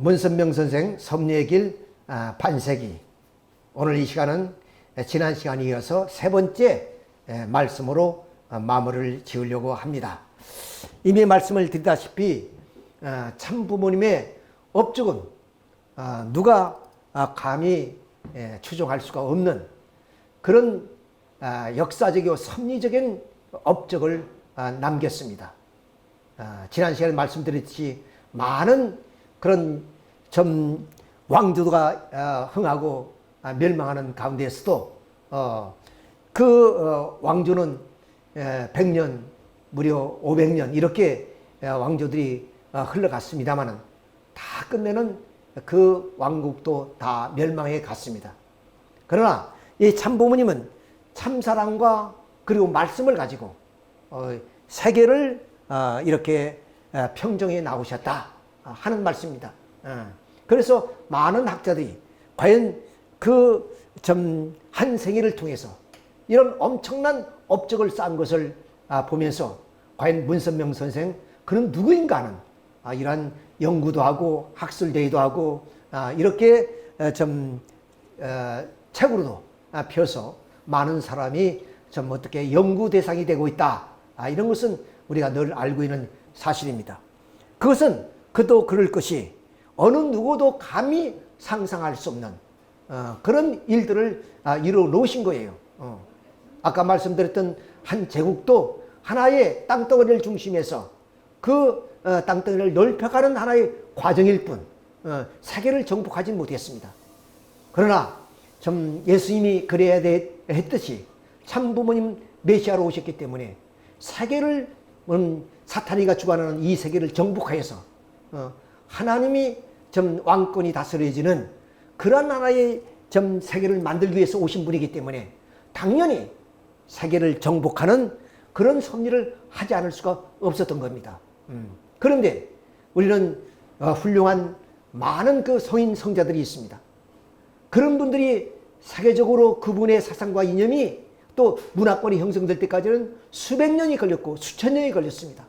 문선명 선생 섭리의 길 반세기. 오늘 이 시간은 지난 시간에 이어서 세 번째 말씀으로 마무리를 지으려고 합니다. 이미 말씀을 드리다시피 참부모님의 업적은 누가 감히 추정할 수가 없는 그런 역사적이고 섭리적인 업적을 남겼습니다. 지난 시간에 말씀드렸듯이 많은 그런 왕조가 흥하고 멸망하는 가운데서도 그 왕조는 100년 무려 500년 이렇게 왕조들이 흘러갔습니다마는 다 끝내는 그 왕국도 다 멸망해 갔습니다. 그러나 이 참부모님은 참사랑과 그리고 말씀을 가지고 세계를 이렇게 평정해 나오셨다 하는 말씀입니다. 그래서 많은 학자들이 과연 그 한 생애를 통해서 이런 엄청난 업적을 쌓은 것을 보면서 과연 문선명 선생 그는 누구인가 하는 이러한 연구도 하고 학술대회도 하고 이렇게 책으로도 펴서 많은 사람이 어떻게 연구 대상이 되고 있다. 이런 것은 우리가 늘 알고 있는 사실입니다. 그것은 그도 그럴 것이 어느 누구도 감히 상상할 수 없는 그런 일들을 이루어 놓으신 거예요. 아까 말씀드렸던 한 제국도 하나의 땅덩어리를 중심해서 그 땅덩어리를 넓혀가는 하나의 과정일 뿐 세계를 정복하지 못했습니다. 그러나 예수님이 그래야 했듯이 참부모님 메시아로 오셨기 때문에 세계를 사탄이가 주관하는 이 세계를 정복하여서 하나님이 왕권이 다스려지는 그런 하나의 세계를 만들기 위해서 오신 분이기 때문에 당연히 세계를 정복하는 그런 섭리를 하지 않을 수가 없었던 겁니다. 그런데 우리는 훌륭한 많은 그 성인 성자들이 있습니다. 그런 분들이 세계적으로 그분의 사상과 이념이 또 문화권이 형성될 때까지는 수백 년이 걸렸고 수천 년이 걸렸습니다.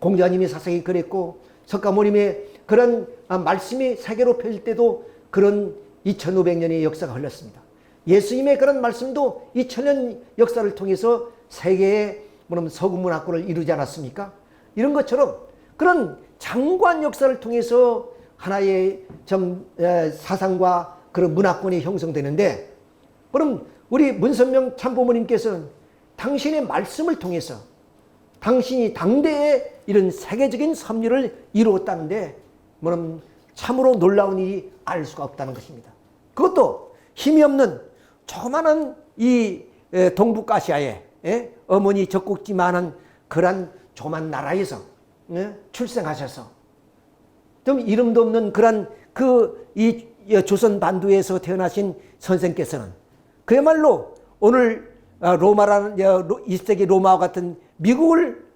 공자님의 사상이 그랬고 석가모님의 그런 말씀이 세계로 펼칠 때도 그런 2500년의 역사가 흘렀습니다. 예수님의 그런 말씀도 2000년 역사를 통해서 세계의 서구 문화권을 이루지 않았습니까? 이런 것처럼 그런 장관 역사를 통해서 하나의 사상과 그런 문화권이 형성되는데, 그럼 우리 문선명 참부모님께서는 당신의 말씀을 통해서 당신이 당대에 이런 세계적인 섭리를 이루었다는데 참으로 놀라운 일이 알 수가 없다는 것입니다. 그것도 힘이 없는 조그마한 이 동북아시아에 어머니 젖꼭지만한 그런 조그만 나라에서 출생하셔서 좀 이름도 없는 그런 이 조선 반도에서 태어나신 선생께서는 그야말로 오늘 로마라는 1세기 로마와 같은 미국을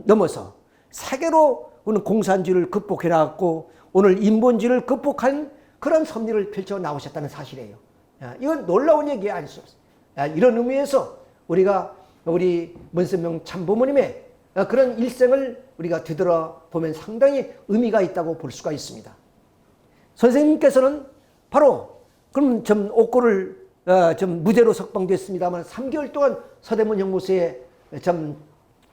넘어서 세계로 오늘 공산주의를 극복해 나갔고 오늘 인본주의를 극복한 그런 섭리를 펼쳐 나오셨다는 사실이에요. 이건 놀라운 얘기 아닐 수 없어요. 이런 의미에서 우리가 우리 문선명 참부모님의 그런 일생을 우리가 되돌아보면 상당히 의미가 있다고 볼 수가 있습니다. 선생님께서는 바로 그럼 옥고를 무죄로 석방됐습니다만 3개월 동안 서대문 형무소에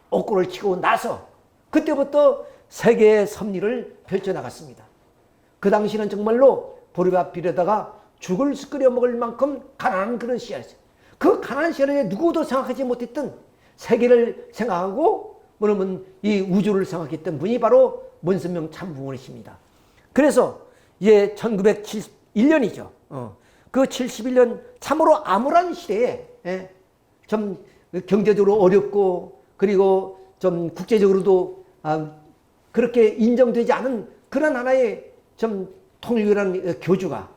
옥고를 치고 나서 그때부터 세계의 섭리를 펼쳐나갔습니다. 그 당시는 정말로 보리밥 비려다가 죽을 끓여 먹을 만큼 가난한 그런 시절이었어요. 그 가난한 시절에 누구도 생각하지 못했던 세계를 생각하고 이 우주를 생각했던 분이 바로 문선명 참부모님이십니다. 그래서 1971년이죠. 그 71년 참으로 암울한 시대에 경제적으로 어렵고 그리고 국제적으로도 그렇게 인정되지 않은 그런 하나의 통일교라는 교주가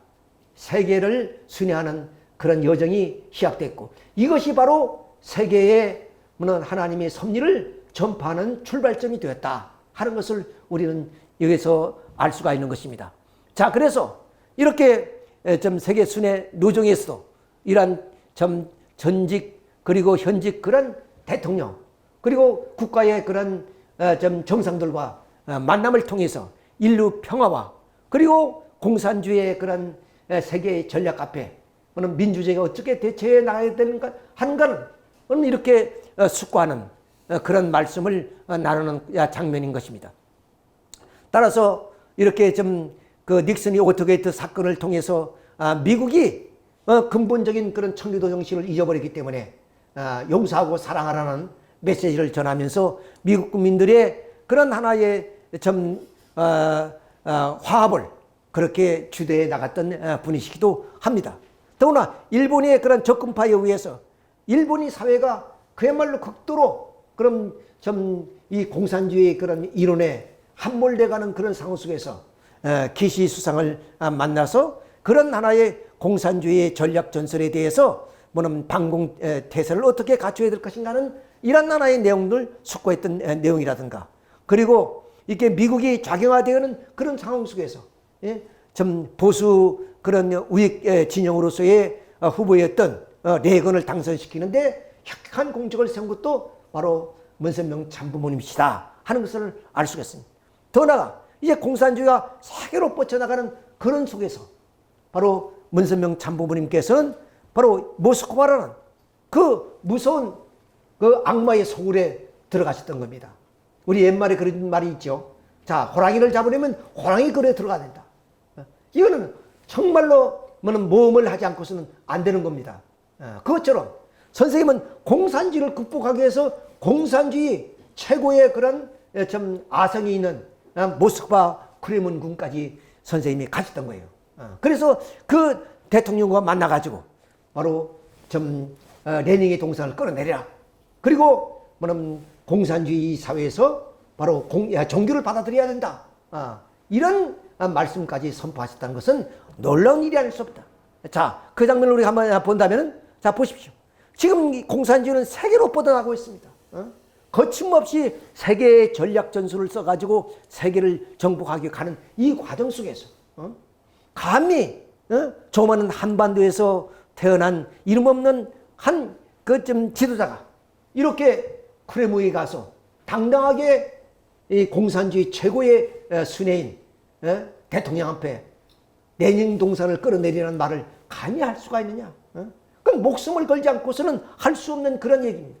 세계를 순회하는 그런 여정이 시작됐고 이것이 바로 세계에 하나님의 섭리를 전파하는 출발점이 되었다 하는 것을 우리는 여기서 알 수가 있는 것입니다. 자, 그래서 이렇게 세계 순회 노정에서도 이러한 전직 그리고 현직 그런 대통령 그리고 국가의 그런 정상들과 만남을 통해서 인류 평화와 그리고 공산주의의 그런 세계 전략 앞에 민주주의가 어떻게 대처해 나가야 되는가 하는가를 이렇게 숙고하는 그런 말씀을 나누는 장면인 것입니다. 따라서 이렇게 그 닉슨이 워터게이트 사건을 통해서 미국이 근본적인 그런 청교도 정신을 잊어버렸기 때문에 용서하고 사랑하라는 메시지를 전하면서 미국 국민들의 그런 하나의 화합을 그렇게 주도해 나갔던 분이시기도 합니다. 더구나 일본의 그런 접근파에 의해서 일본이 사회가 그야말로 극도로 그럼 이 공산주의 그런 이론에 함몰돼가는 그런 상황 속에서 기시 수상을 만나서 그런 하나의 공산주의 전략 전술에 대해서 방공 태세를 어떻게 갖춰야 될 것인가 하는 이런 하나의 내용들 숙고했던 내용이라든가, 그리고 이렇게 미국이 좌경화되는 그런 상황 속에서 보수 그런 우익 진영으로서의 후보였던 레이건을 당선시키는데 혁혁한 공적을 세운 것도 바로 문선명 참부모님이시다 하는 것을 알 수가 있습니다. 더 나아가 이제 공산주의가 세계로 뻗쳐나가는 그런 속에서 바로 문선명 참부모님께서는 바로 모스크바라는 그 무서운 그 악마의 소굴에 들어가셨던 겁니다. 우리 옛말에 그런 말이 있죠. 자, 호랑이를 잡으려면 호랑이 굴에 들어가야 된다. 이거는 정말로 모험을 하지 않고서는 안 되는 겁니다. 그것처럼 선생님은 공산주의를 극복하기 위해서 공산주의 최고의 그런 아성이 있는 모스크바 크레문궁까지 선생님이 가셨던 거예요. 그래서 그 대통령과 만나가지고 바로 레닌의 동상을 끌어내리라. 그리고 공산주의 사회에서 바로 종교를 받아들여야 된다. 이런 말씀까지 선포하셨다는 것은 놀라운 일이 아닐 수 없다. 자, 그 장면을 우리가 한번 본다면, 자, 보십시오. 지금 이 공산주의는 세계로 뻗어나가고 있습니다. 거침없이 세계의 전략 전술을 써가지고 세계를 정복하기 가는 이 과정 속에서 감히 조그마한 한반도에서 태어난 이름 없는 한 지도자가 이렇게 크레무에 가서 당당하게 이 공산주의 최고의 순회인 대통령 앞에 레닌 동상을 끌어내리라는 말을 감히 할 수가 있느냐? 그럼 목숨을 걸지 않고서는 할 수 없는 그런 얘기입니다.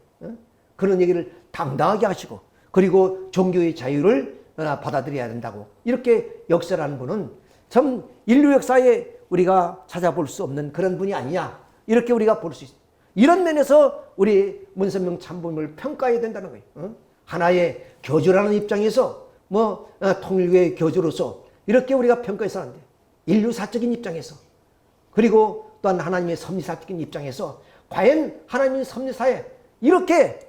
그런 얘기를 당당하게 하시고, 그리고 종교의 자유를 받아들여야 된다고 이렇게 역설하는 분은 참 인류 역사에 우리가 찾아볼 수 없는 그런 분이 아니냐, 이렇게 우리가 볼 수 있습니다. 이런 면에서 우리 문선명 참부모님을 평가해야 된다는 거예요. 하나의 교주라는 입장에서 통일교의 교주로서 이렇게 우리가 평가해서는 안 돼요. 인류사적인 입장에서, 그리고 또한 하나님의 섭리사적인 입장에서 과연 하나님의 섭리사에 이렇게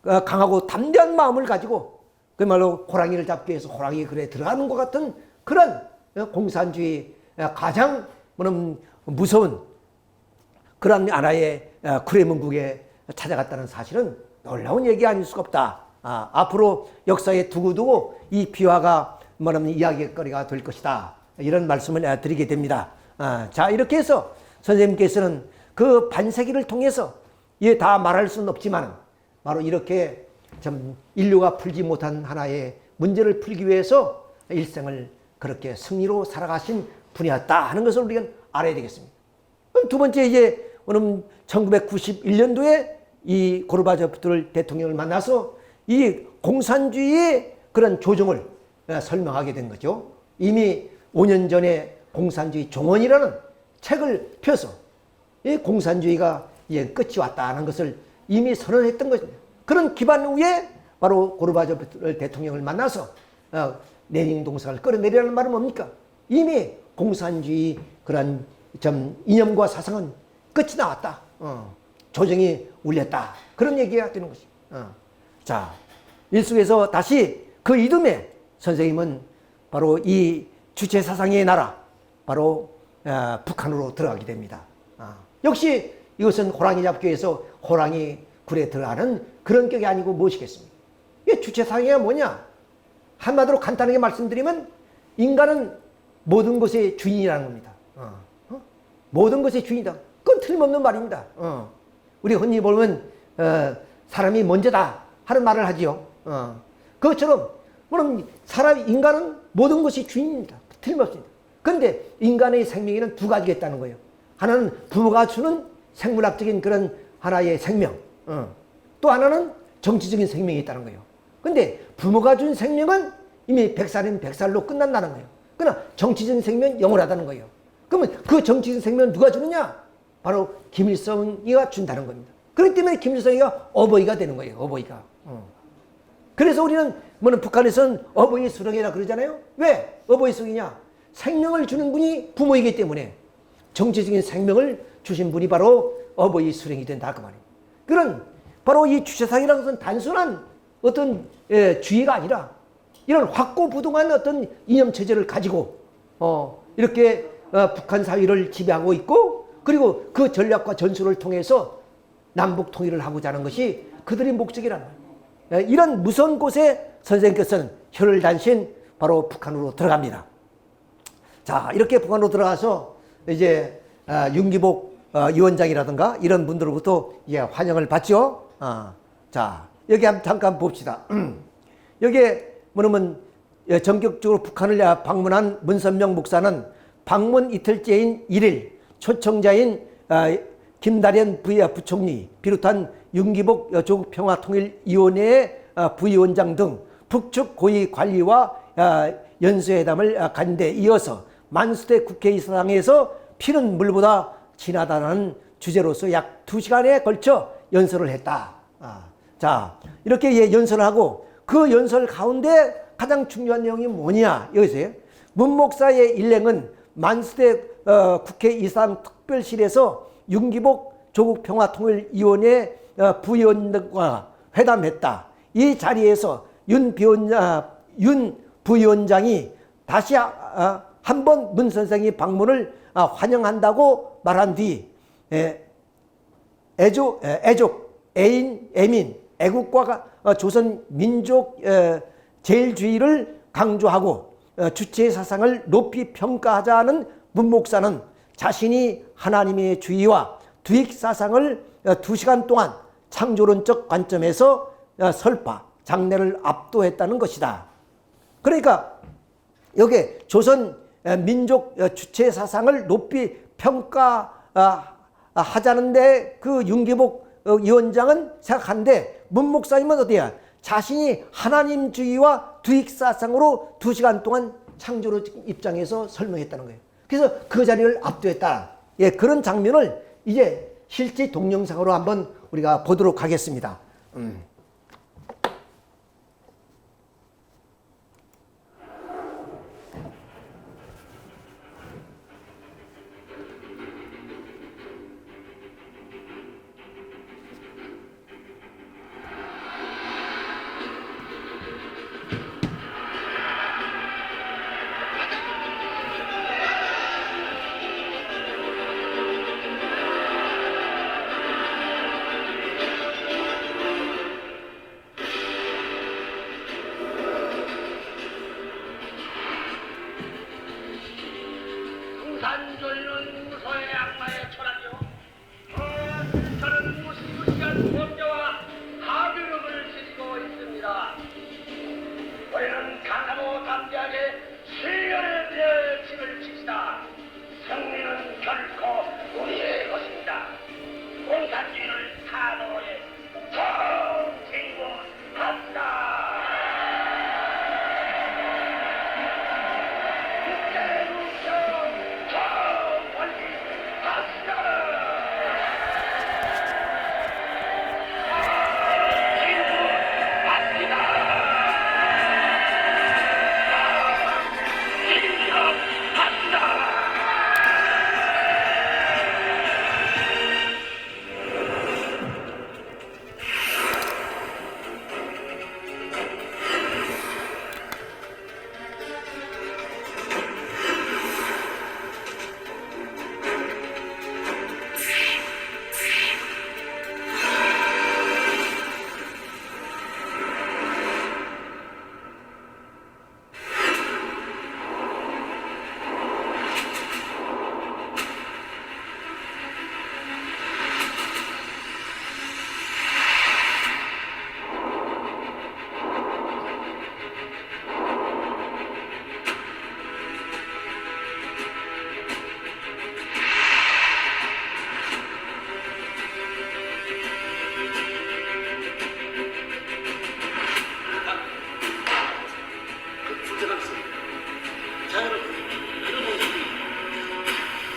강하고 담대한 마음을 가지고 그야말로 호랑이를 잡기 위해서 호랑이 글에 들어가는 것 같은 그런 공산주의 가장 무서운 그런 하나의 크레문궁에 찾아갔다는 사실은 놀라운 얘기 아닐 수가 없다. 앞으로 역사에 두고두고 이 비화가 이야기거리가 될 것이다. 이런 말씀을 드리게 됩니다. 자, 이렇게 해서 선생님께서는 그 반세기를 통해서 다 말할 수는 없지만 바로 이렇게 인류가 풀지 못한 하나의 문제를 풀기 위해서 일생을 그렇게 승리로 살아가신 분이었다 하는 것을 우리가 알아야 되겠습니다. 그럼 두 번째, 이제 오늘 1991년도에 이 고르바초프 대통령을 만나서 이 공산주의의 그런 조정을 설명하게 된 거죠. 이미 5년 전에 공산주의 종언이라는 책을 펴서 이 공산주의가 이제 끝이 왔다는 것을 이미 선언했던 것입니다. 그런 기반 위에 바로 고르바초프 대통령을 만나서 레닌 동상을 끌어내리라는 말은 뭡니까? 이미 공산주의 그런 이념과 사상은 끝이 나왔다. 조정이 울렸다. 그런 얘기가 되는 것입니다. 자, 일속에서 다시 그 이듬해 선생님은 바로 이 주체사상의 나라, 바로 북한으로 들어가게 됩니다. 역시 이것은 호랑이 잡기 위해서 호랑이 굴에 들어가는 그런 격이 아니고 무엇이겠습니까? 이게 주체사상이 뭐냐? 한마디로 간단하게 말씀드리면 인간은 모든 것의 주인이라는 겁니다. 모든 것의 주인이다. 그건 틀림없는 말입니다. 우리 흔히 보면 사람이 먼저다 하는 말을 하지요. 그것처럼 인간은 모든 것이 주인입니다. 틀림없습니다. 그런데 인간의 생명에는 두 가지가 있다는 거예요. 하나는 부모가 주는 생물학적인 그런 하나의 생명, 또 하나는 정치적인 생명이 있다는 거예요. 근데 부모가 준 생명은 이미 100살이면 100살로 끝난다는 거예요. 그러나 정치적인 생명은 영원하다는 거예요. 그러면 그 정치적인 생명을 누가 주느냐? 바로 김일성이가 준다는 겁니다. 그렇기 때문에 김일성이가 어버이가 되는 거예요. 어버이가. 그래서 우리는 북한에서는 어버이 수령이라 그러잖아요. 왜 어버이 수령이냐? 생명을 주는 분이 부모이기 때문에 정치적인 생명을 주신 분이 바로 어버이 수령이 된다 그 말이에요. 그런 바로 이 주체사상이라는 것은 단순한 어떤 주의가 아니라 이런 확고부동한 어떤 이념체제를 가지고 이렇게 북한 사회를 지배하고 있고, 그리고 그 전략과 전술을 통해서 남북 통일을 하고자 하는 것이 그들의 목적이라는 거예요. 이런 무서운 곳에 선생님께서는 혀를 단신 바로 북한으로 들어갑니다. 자, 이렇게 북한으로 들어가서 이제 윤기복 위원장이라든가 이런 분들로부터 환영을 받죠. 자, 여기 한번 잠깐 봅시다. 여기에 뭐냐면 전격적으로 북한을 방문한 문선명 목사는 방문 이틀째인 1일 초청자인 김다련 부총리 비롯한 윤기복 조국평화통일위원회의 부위원장 등 북측 고위 관리와 연수회담을 간 데 이어서 만수대 국회의사당에서 피는 물보다 진하다는 주제로서 약 2시간에 걸쳐 연설을 했다. 자, 이렇게 연설을 하고 그 연설 가운데 가장 중요한 내용이 뭐냐? 여기서요. 문 목사의 일행은 만수대 국회의사당 특별실에서 윤기복 조국평화통일위원회 부위원장과 회담했다. 이 자리에서 윤 부위원장이 다시 한번 문 선생의 방문을 환영한다고 말한 뒤 애민, 애국과 조선 민족 제일주의를 강조하고 주체 사상을 높이 평가하자는 문 목사는 자신이 하나님의 주의와 두익 사상을 2시간 동안 창조론적 관점에서 설파, 장례를 압도했다는 것이다. 그러니까 여기 조선 민족 주체 사상을 높이 평가하자는데 그 윤기복 위원장은 생각하는데 문 목사님은 어때요? 자신이 하나님주의와 두익사상으로 2시간 동안 창조론적 입장에서 설명했다는 거예요. 그래서 그 자리를 압도했다. 그런 장면을 이제 실제 동영상으로 한번 우리가 보도록 하겠습니다. 산조리는 무소의 악마의 철학이요. 저는 무시무시한 범죄와 하교력을 지니고 있습니다. 우리는 강하고 담대하게 실련에 대해 책을 칩시다. 승리는 결코 우리의 것입니다. 공산주의를 타도에 정진국합니다.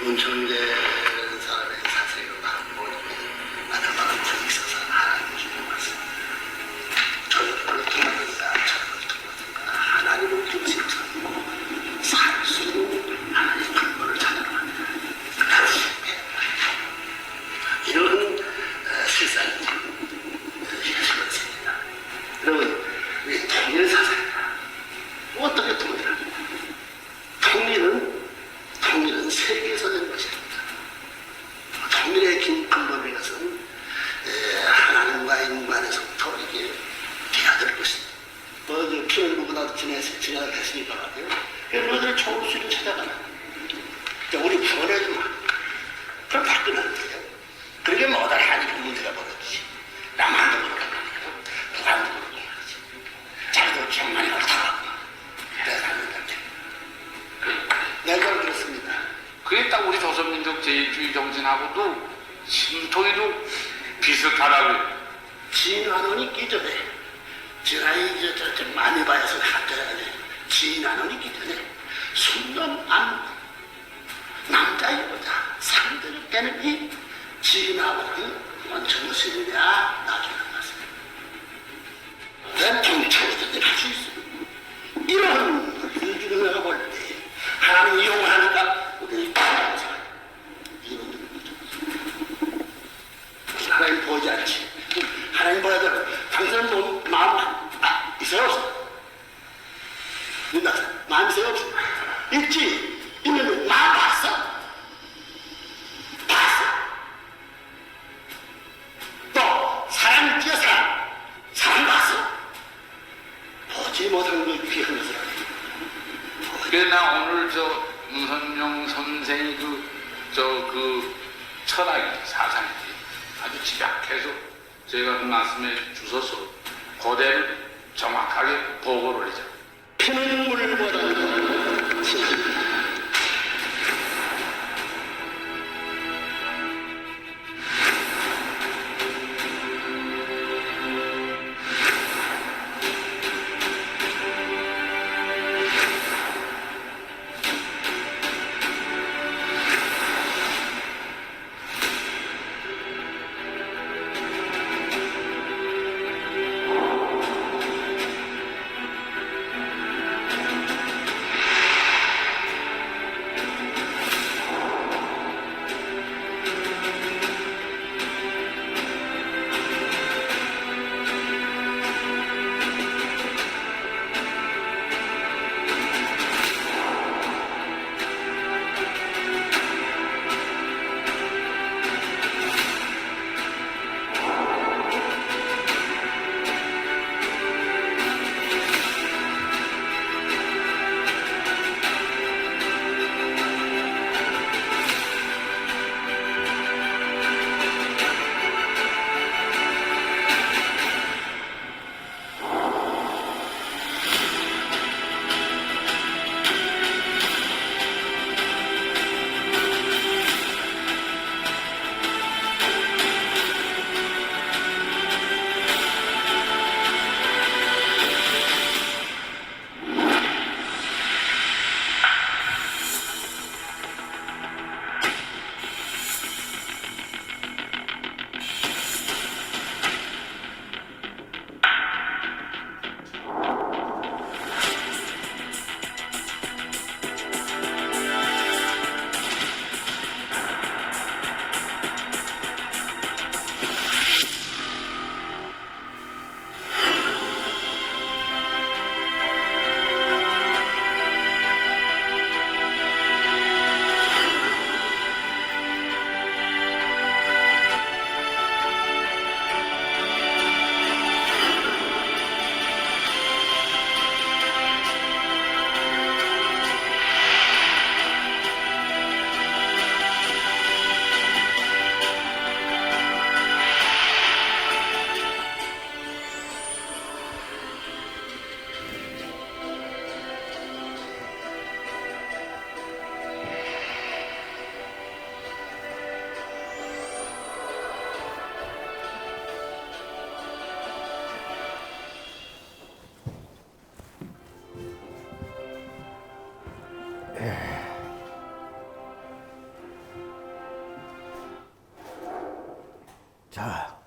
문청재라는 사람의 사생과 모든 아담한 적이 있어서 하나님을 주는 것은 저들을 통하든가 저들을 통하든가 하나님을 중심으로 삼고 살 수 있는 하나님의 근본을 찾아라. 이런 실상이 현실로 있습니다. 여러분, 우리 통일 사상이다. 어떻게 통일을? 통일은 세계에서 된 것입니다. 통일의 긴 근본을 것은 하나님과 인간에서부터 이게 돼야 될 것입니다. 피를 누구나 지나갔으니까 말이에요. 너희들 좋은 수를 찾아가라. 우리 구원해줘. 그럼 다 끝났대요. 그러게 뭐다 하니까 문제가 벌어지지. 남한도 그렇고 북한도 그렇고 말이지. 자기들 정만이 옳다고. 내가 하는데. 내가 그렇습니다. 그게 딱 우리 조선민족 제일주의 정신하고도 신통에도 비슷하다고요. 진환원이 있기 전에 제가 이제 많이 봐서 한자라네. 진환원이 있기 전에 순놈 안 남자 여자 상대를 깨는 이 진환원은 먼저 무슨이냐 나중에 갔습니다. 난 통찰이든 할수 있어. 이런 일들을 내가 볼 때 하나님 이용하니까 우리는 따라서 이런 거죠. 하나님 보지 않지. 하나님 보야 돼. 당신은 뭐 마음 있어요 없어? 있나? 마음 있어요 없어? 있지. 있는데 마음 봤어? 봤어. 또 사람 있지요 사람. 사람 봤어? 보지 못한 걸 귀한 것을 알아. 그래 나 오늘 저 문선용 선생이 그 철학이 사상이 아주 집약해서 제가 그 말씀해 주셔서 그대를 정확하게 보고를 해줘. 피는 물보다 진짜.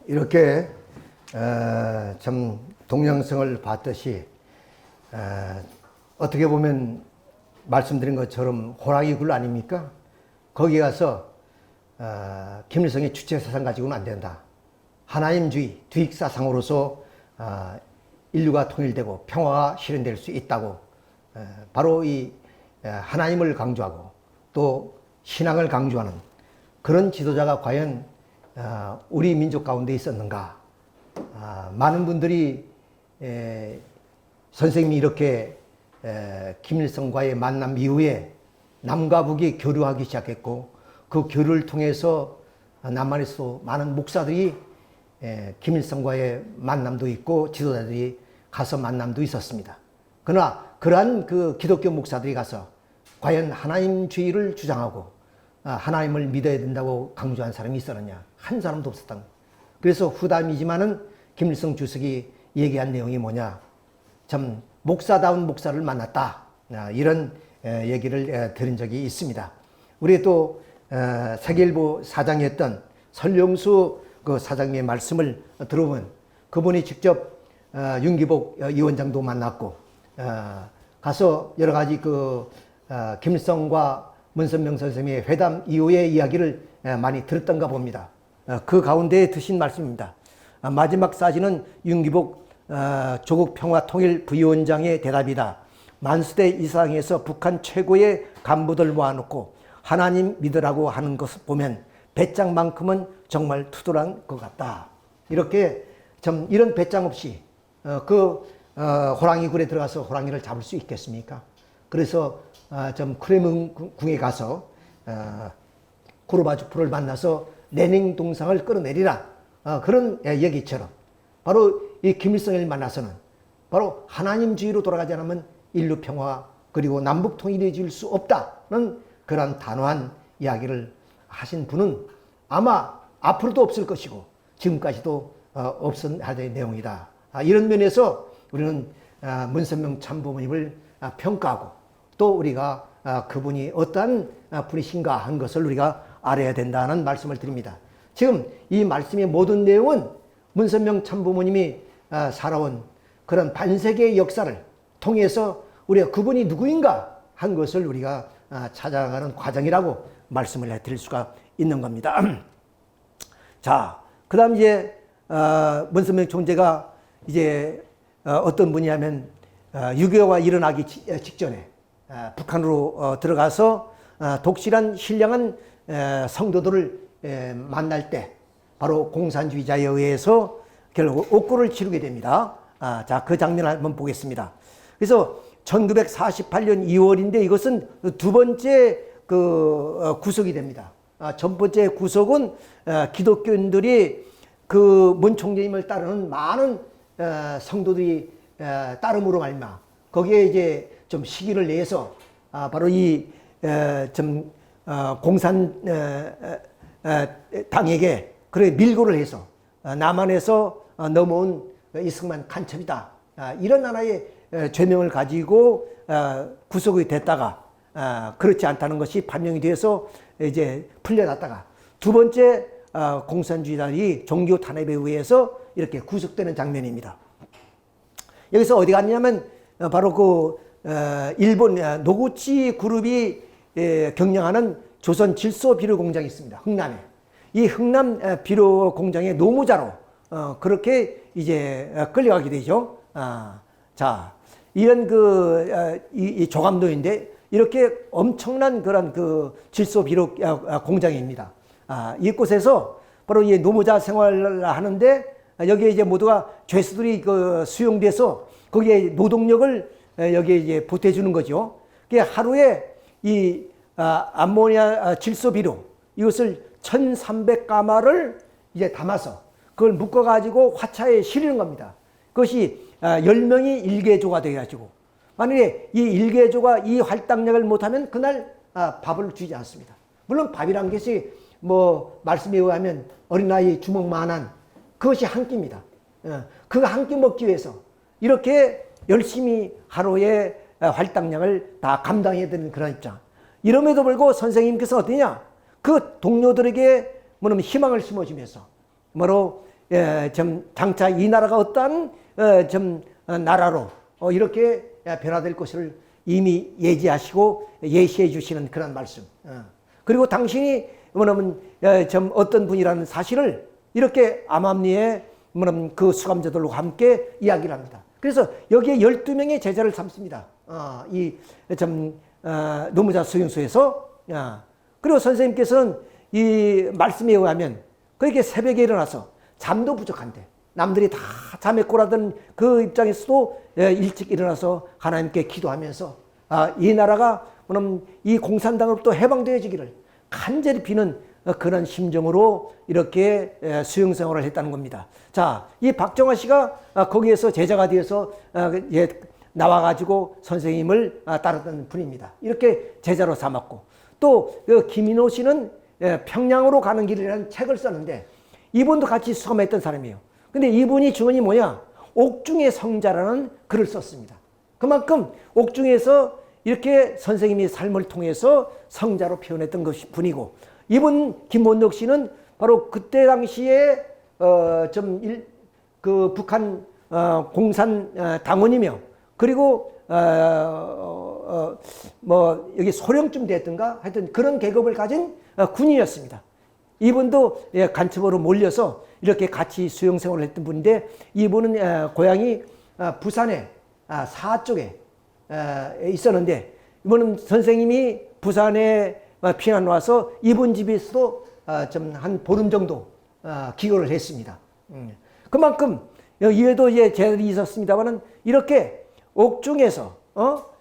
이렇게 참 동영상을 봤듯이 어떻게 보면 말씀드린 것처럼 호랑이 굴 아닙니까? 거기 가서 김일성의 주체 사상 가지고는 안 된다. 하나님주의, 뒤익사상으로서 인류가 통일되고 평화가 실현될 수 있다고 바로 이 하나님을 강조하고 또 신앙을 강조하는 그런 지도자가 과연 우리 민족 가운데 있었는가. 많은 분들이 선생님이 이렇게 김일성과의 만남 이후에 남과 북이 교류하기 시작했고 그 교류를 통해서 남한에서도 많은 목사들이 김일성과의 만남도 있고 지도자들이 가서 만남도 있었습니다. 그러나 그러한 그 기독교 목사들이 가서 과연 하나님주의를 주장하고 하나님을 믿어야 된다고 강조한 사람이 있었느냐? 한 사람도 없었던 거예요. 그래서 후담이지만은 김일성 주석이 얘기한 내용이 뭐냐? 참 목사다운 목사를 만났다. 이런 얘기를 들은 적이 있습니다. 우리 또 세계일보 사장이었던 설용수 그 사장님의 말씀을 들어보면 그분이 직접 윤기복 위원장도 만났고 가서 여러 가지 그 김일성과 문선명 선생님의 회담 이후의 이야기를 많이 들었던가 봅니다. 그 가운데 드신 말씀입니다. 마지막 사진은 윤기복 조국평화통일 부위원장의 대답이다. 만수대 이상에서 북한 최고의 간부들 모아놓고 하나님 믿으라고 하는 것을 보면 배짱만큼은 정말 투덜한 것 같다. 이렇게 좀 이런 배짱 없이 호랑이 굴에 들어가서 호랑이를 잡을 수 있겠습니까? 그래서 좀 크레문궁에 가서 고르바초프를 만나서 레닌 동상을 끌어내리라. 그런 얘기처럼 바로 이 김일성을 만나서는 바로 하나님주의로 돌아가지 않으면 인류 평화 그리고 남북 통일이 질 수 없다는 그런 단호한 이야기를 하신 분은 아마 앞으로도 없을 것이고 지금까지도 없어야 될 내용이다. 이런 면에서 우리는 문선명 참부모님을 평가하고 또 우리가 그분이 어떠한 분이신가 한 것을 우리가 알아야 된다는 말씀을 드립니다. 지금 이 말씀의 모든 내용은 문선명 참부모님이 살아온 그런 반세기의 역사를 통해서 우리가 그분이 누구인가 한 것을 우리가 찾아가는 과정이라고 말씀을 드릴 수가 있는 겁니다. 자, 그 다음 이제 문선명 총재가 이제 어떤 분이냐면 6.25가 일어나기 직전에 북한으로 들어가서 독실한 신령한 성도들을 만날 때 바로 공산주의자에 의해서 결국 옥고를 치르게 됩니다. 자, 그 장면을 한번 보겠습니다. 그래서 1948년 2월인데 이것은 두 번째 그 구속이 됩니다. 첫 번째 구속은 기독교인들이 그 문 총재님을 따르는 많은 성도들이 따름으로 말미암아 거기에 이제 좀 시기를 내서 바로 이 좀 공산 당에게 그래 밀고를 해서 남한에서 넘어온 이승만 간첩이다. 이런 하나의 죄명을 가지고 구속이 됐다가 그렇지 않다는 것이 판명이 돼서 이제 풀려났다가 두 번째 공산주의자들이 종교 탄압에 의해서 이렇게 구속되는 장면입니다. 여기서 어디 갔냐면 바로 그 일본 노구치 그룹이 경영하는 조선 질소 비료 공장이 있습니다. 흥남에. 이 흥남 비료 공장의 노무자로 그렇게 이제 끌려가게 되죠. 자, 이런 이 조감도인데 이렇게 엄청난 그런 그 질소 비료 공장입니다. 이곳에서 바로 이 노무자 생활을 하는데 여기에 이제 모두가 죄수들이 그 수용돼서 거기에 노동력을 여기에 이제 보태주는 거죠. 그게 하루에 이 암모니아 질소 비료 이것을 1,300가마를 이제 담아서 그걸 묶어가지고 화차에 실리는 겁니다. 그것이 10명이 일개조가 돼가지고 만약에 이 일개조가 이 할당량을 못하면 그날 밥을 주지 않습니다. 물론 밥이란 것이 뭐 말씀에 의하면 어린아이 주먹만한 그것이 한 끼입니다. 그 한 끼 먹기 위해서 이렇게 열심히 하루에 할당량을 다 감당해야 되는 그런 입장. 이럼에도 불구하고 선생님께서 어떠냐? 그 동료들에게 뭐냐면 희망을 심어주면서 바로 좀 장차 이 나라가 어떠한 나라로 이렇게 변화될 것을 이미 예지하시고 예시해 주시는 그런 말씀. 그리고 당신이 뭐냐면 좀 어떤 분이라는 사실을 이렇게 암암리에 뭐냐면 그 수감자들과 함께 이야기를 합니다. 그래서 여기에 12명의 제자를 삼습니다. 노무자 수용소에서. 그리고 선생님께서는 이 말씀에 의하면 그렇게 새벽에 일어나서 잠도 부족한데 남들이 다 잠에 꼬라든 그 입장에서도 일찍 일어나서 하나님께 기도하면서 이 나라가 뭐냐면 이 공산당으로부터 해방되어지기를 간절히 비는 그런 심정으로 이렇게 수용 생활을 했다는 겁니다. 자, 이 박정화 씨가 거기에서 제자가 되어서 나와가지고 선생님을 따르던 분입니다. 이렇게 제자로 삼았고, 또 김인호 씨는 평양으로 가는 길이라는 책을 썼는데 이분도 같이 수감했던 사람이에요. 근데 이분이 주문이 뭐냐? 옥중의 성자라는 글을 썼습니다. 그만큼 옥중에서 이렇게 선생님이 삶을 통해서 성자로 표현했던 분이고, 이분 김원덕 씨는 바로 그때 당시에 그 북한 공산 당원이며, 그리고 뭐 여기 소령쯤 됐던가 하여튼 그런 계급을 가진 군인이었습니다. 이분도 간첩으로 몰려서 이렇게 같이 수용 생활을 했던 분인데, 이분은 고향이 부산의 사 쪽에 있었는데, 이분은 선생님이 부산에 피난 와서 이분 집에서도 좀 한 보름 정도 기거를 했습니다. 그만큼 이외에도 제자들이 있었습니다만은 이렇게 옥중에서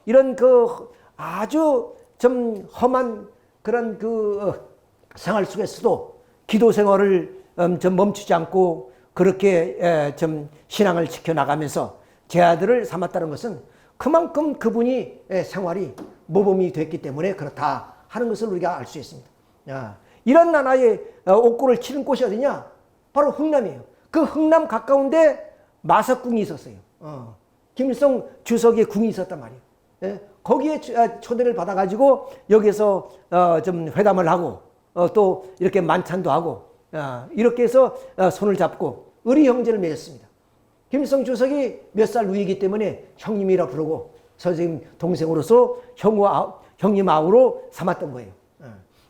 이런 그 아주 좀 험한 그런 그 생활 속에서도 기도 생활을 좀 멈추지 않고 그렇게 좀 신앙을 지켜나가면서 제자들을 삼았다는 것은 그만큼 그분이 생활이 모범이 됐기 때문에 그렇다 하는 것을 우리가 알 수 있습니다. 이런 나라의 옥고를 치는 곳이 어디냐? 바로 흥남이에요. 그 흥남 가까운데 마석궁이 있었어요. 김일성 주석의 궁이 있었단 말이에요. 거기에 초대를 받아가지고 여기서 좀 회담을 하고 또 이렇게 만찬도 하고 이렇게 해서 손을 잡고 의리 형제를 맺었습니다. 김일성 주석이 몇 살 위이기 때문에 형님이라 부르고 선생님 동생으로서 형님 아우로 삼았던 거예요.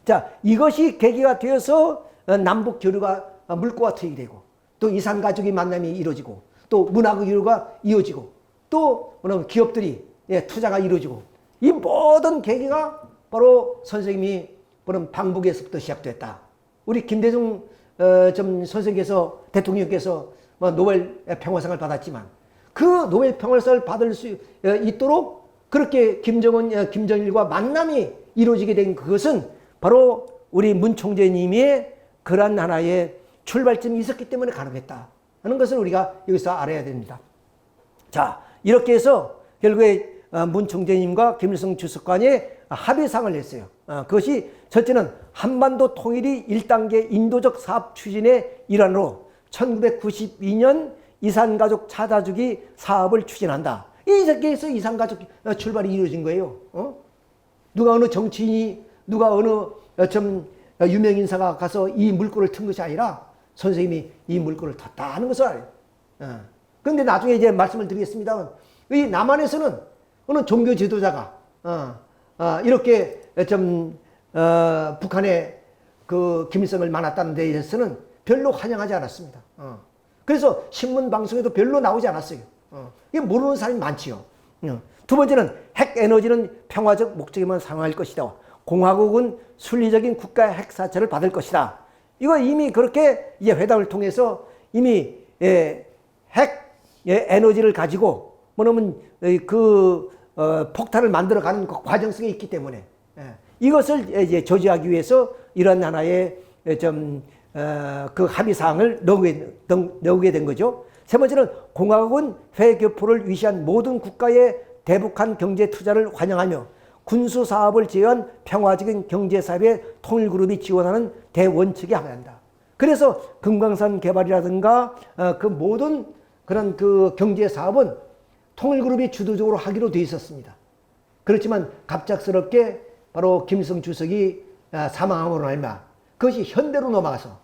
자, 이것이 계기가 되어서 남북 교류가 물꼬가 트이게 되고, 또 이산 가족의 만남이 이루어지고, 또 문화 교류가 이어지고, 또 기업들이 투자가 이루어지고, 이 모든 계기가 바로 선생님이 그런 방북에서부터 시작됐다. 우리 김대중 선생께서 대통령께서 노벨 평화상을 받았지만 그 노벨 평화상을 받을 수 있도록 그렇게 김정일과 만남이 이루어지게 된 그것은 바로 우리 문 총재님의 그러한 하나의 출발점이 있었기 때문에 가능했다 하는 것을 우리가 여기서 알아야 됩니다. 자, 이렇게 해서 결국에 문 총재님과 김일성 주석 간에 합의상을 냈어요. 그것이 첫째는 한반도 통일이 1단계 인도적 사업 추진의 일환으로 1992년 이산가족 찾아주기 사업을 추진한다. 이에서 이산가족 출발이 이루어진 거예요. 누가 어느 정치인이 누가 어느 유명인사가 가서 이 물꼬를 튼 것이 아니라 선생님이 이 물꼬를 텄다 하는 것을 알아요. 그런데 나중에 이제 말씀을 드리겠습니다만, 이 남한에서는 어느 종교 지도자가 이렇게 북한의 그 김일성을 만났다는 데 대해서는 별로 환영하지 않았습니다. 그래서 신문 방송에도 별로 나오지 않았어요. 이게 모르는 사람이 많지요. 두 번째는 핵 에너지는 평화적 목적에만 사용할 것이다. 공화국은 순리적인 국가의 핵 사찰을 받을 것이다. 이거 이미 그렇게 이제 회담을 통해서 이미 핵 에너지를 가지고 뭐냐면 폭탄을 만들어가는 그 과정 속에 있기 때문에 이것을 이제 저지하기 위해서 이런 하나의 그 합의 사항을 넣게 된 거죠. 세 번째는 공화국은 회교포를 위시한 모든 국가의 대북한 경제 투자를 환영하며 군수 사업을 제외한 평화적인 경제 사업에 통일그룹이 지원하는 대원칙에 합의한다. 그래서 금강산 개발이라든가 그 모든 그런 그 경제 사업은 통일그룹이 주도적으로 하기로 돼 있었습니다. 그렇지만 갑작스럽게 바로 김일성 주석이 사망함으로 말미암아 그것이 현대로 넘어가서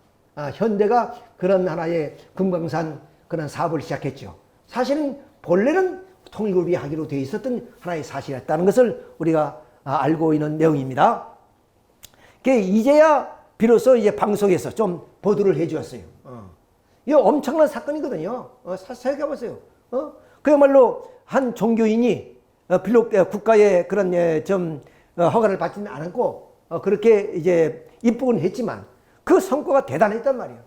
현대가 그런 하나의 금강산 그런 사업을 시작했죠. 사실은 본래는 통일그룹이 하기로 되어 있었던 하나의 사실이었다는 것을 우리가 알고 있는 내용입니다. 이제야 비로소 이제 방송에서 좀 보도를 해 주었어요. 이거 엄청난 사건이거든요. 생각해보세요. 그야말로 한 종교인이 비록 국가의 그런 좀 허가를 받지는 않았고 그렇게 이제 입국은 했지만 그 성과가 대단했단 말이에요.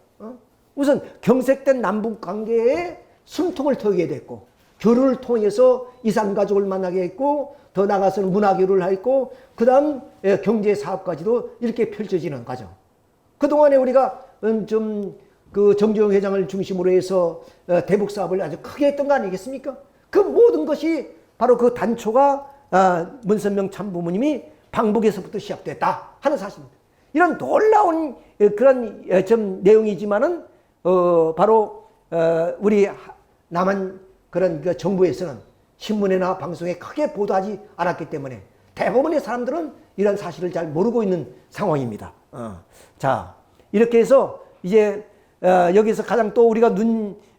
우선 경색된 남북 관계에 숨통을 트게 됐고 교류를 통해서 이산가족을 만나게 했고 더 나아가서는 문화교류를 했고 그 다음 경제 사업까지도 이렇게 펼쳐지는 과정. 그동안에 우리가 좀 그 정주영 회장을 중심으로 해서 대북 사업을 아주 크게 했던 거 아니겠습니까? 그 모든 것이 바로 그 단초가 문선명 참부모님이 방북에서부터 시작됐다 하는 사실입니다. 이런 놀라운 그런 좀 내용이지만은 바로 우리 남한 그런 그 정부에서는 신문이나 방송에 크게 보도하지 않았기 때문에 대부분의 사람들은 이런 사실을 잘 모르고 있는 상황입니다. 자, 이렇게 해서 이제 여기서 가장 또 우리가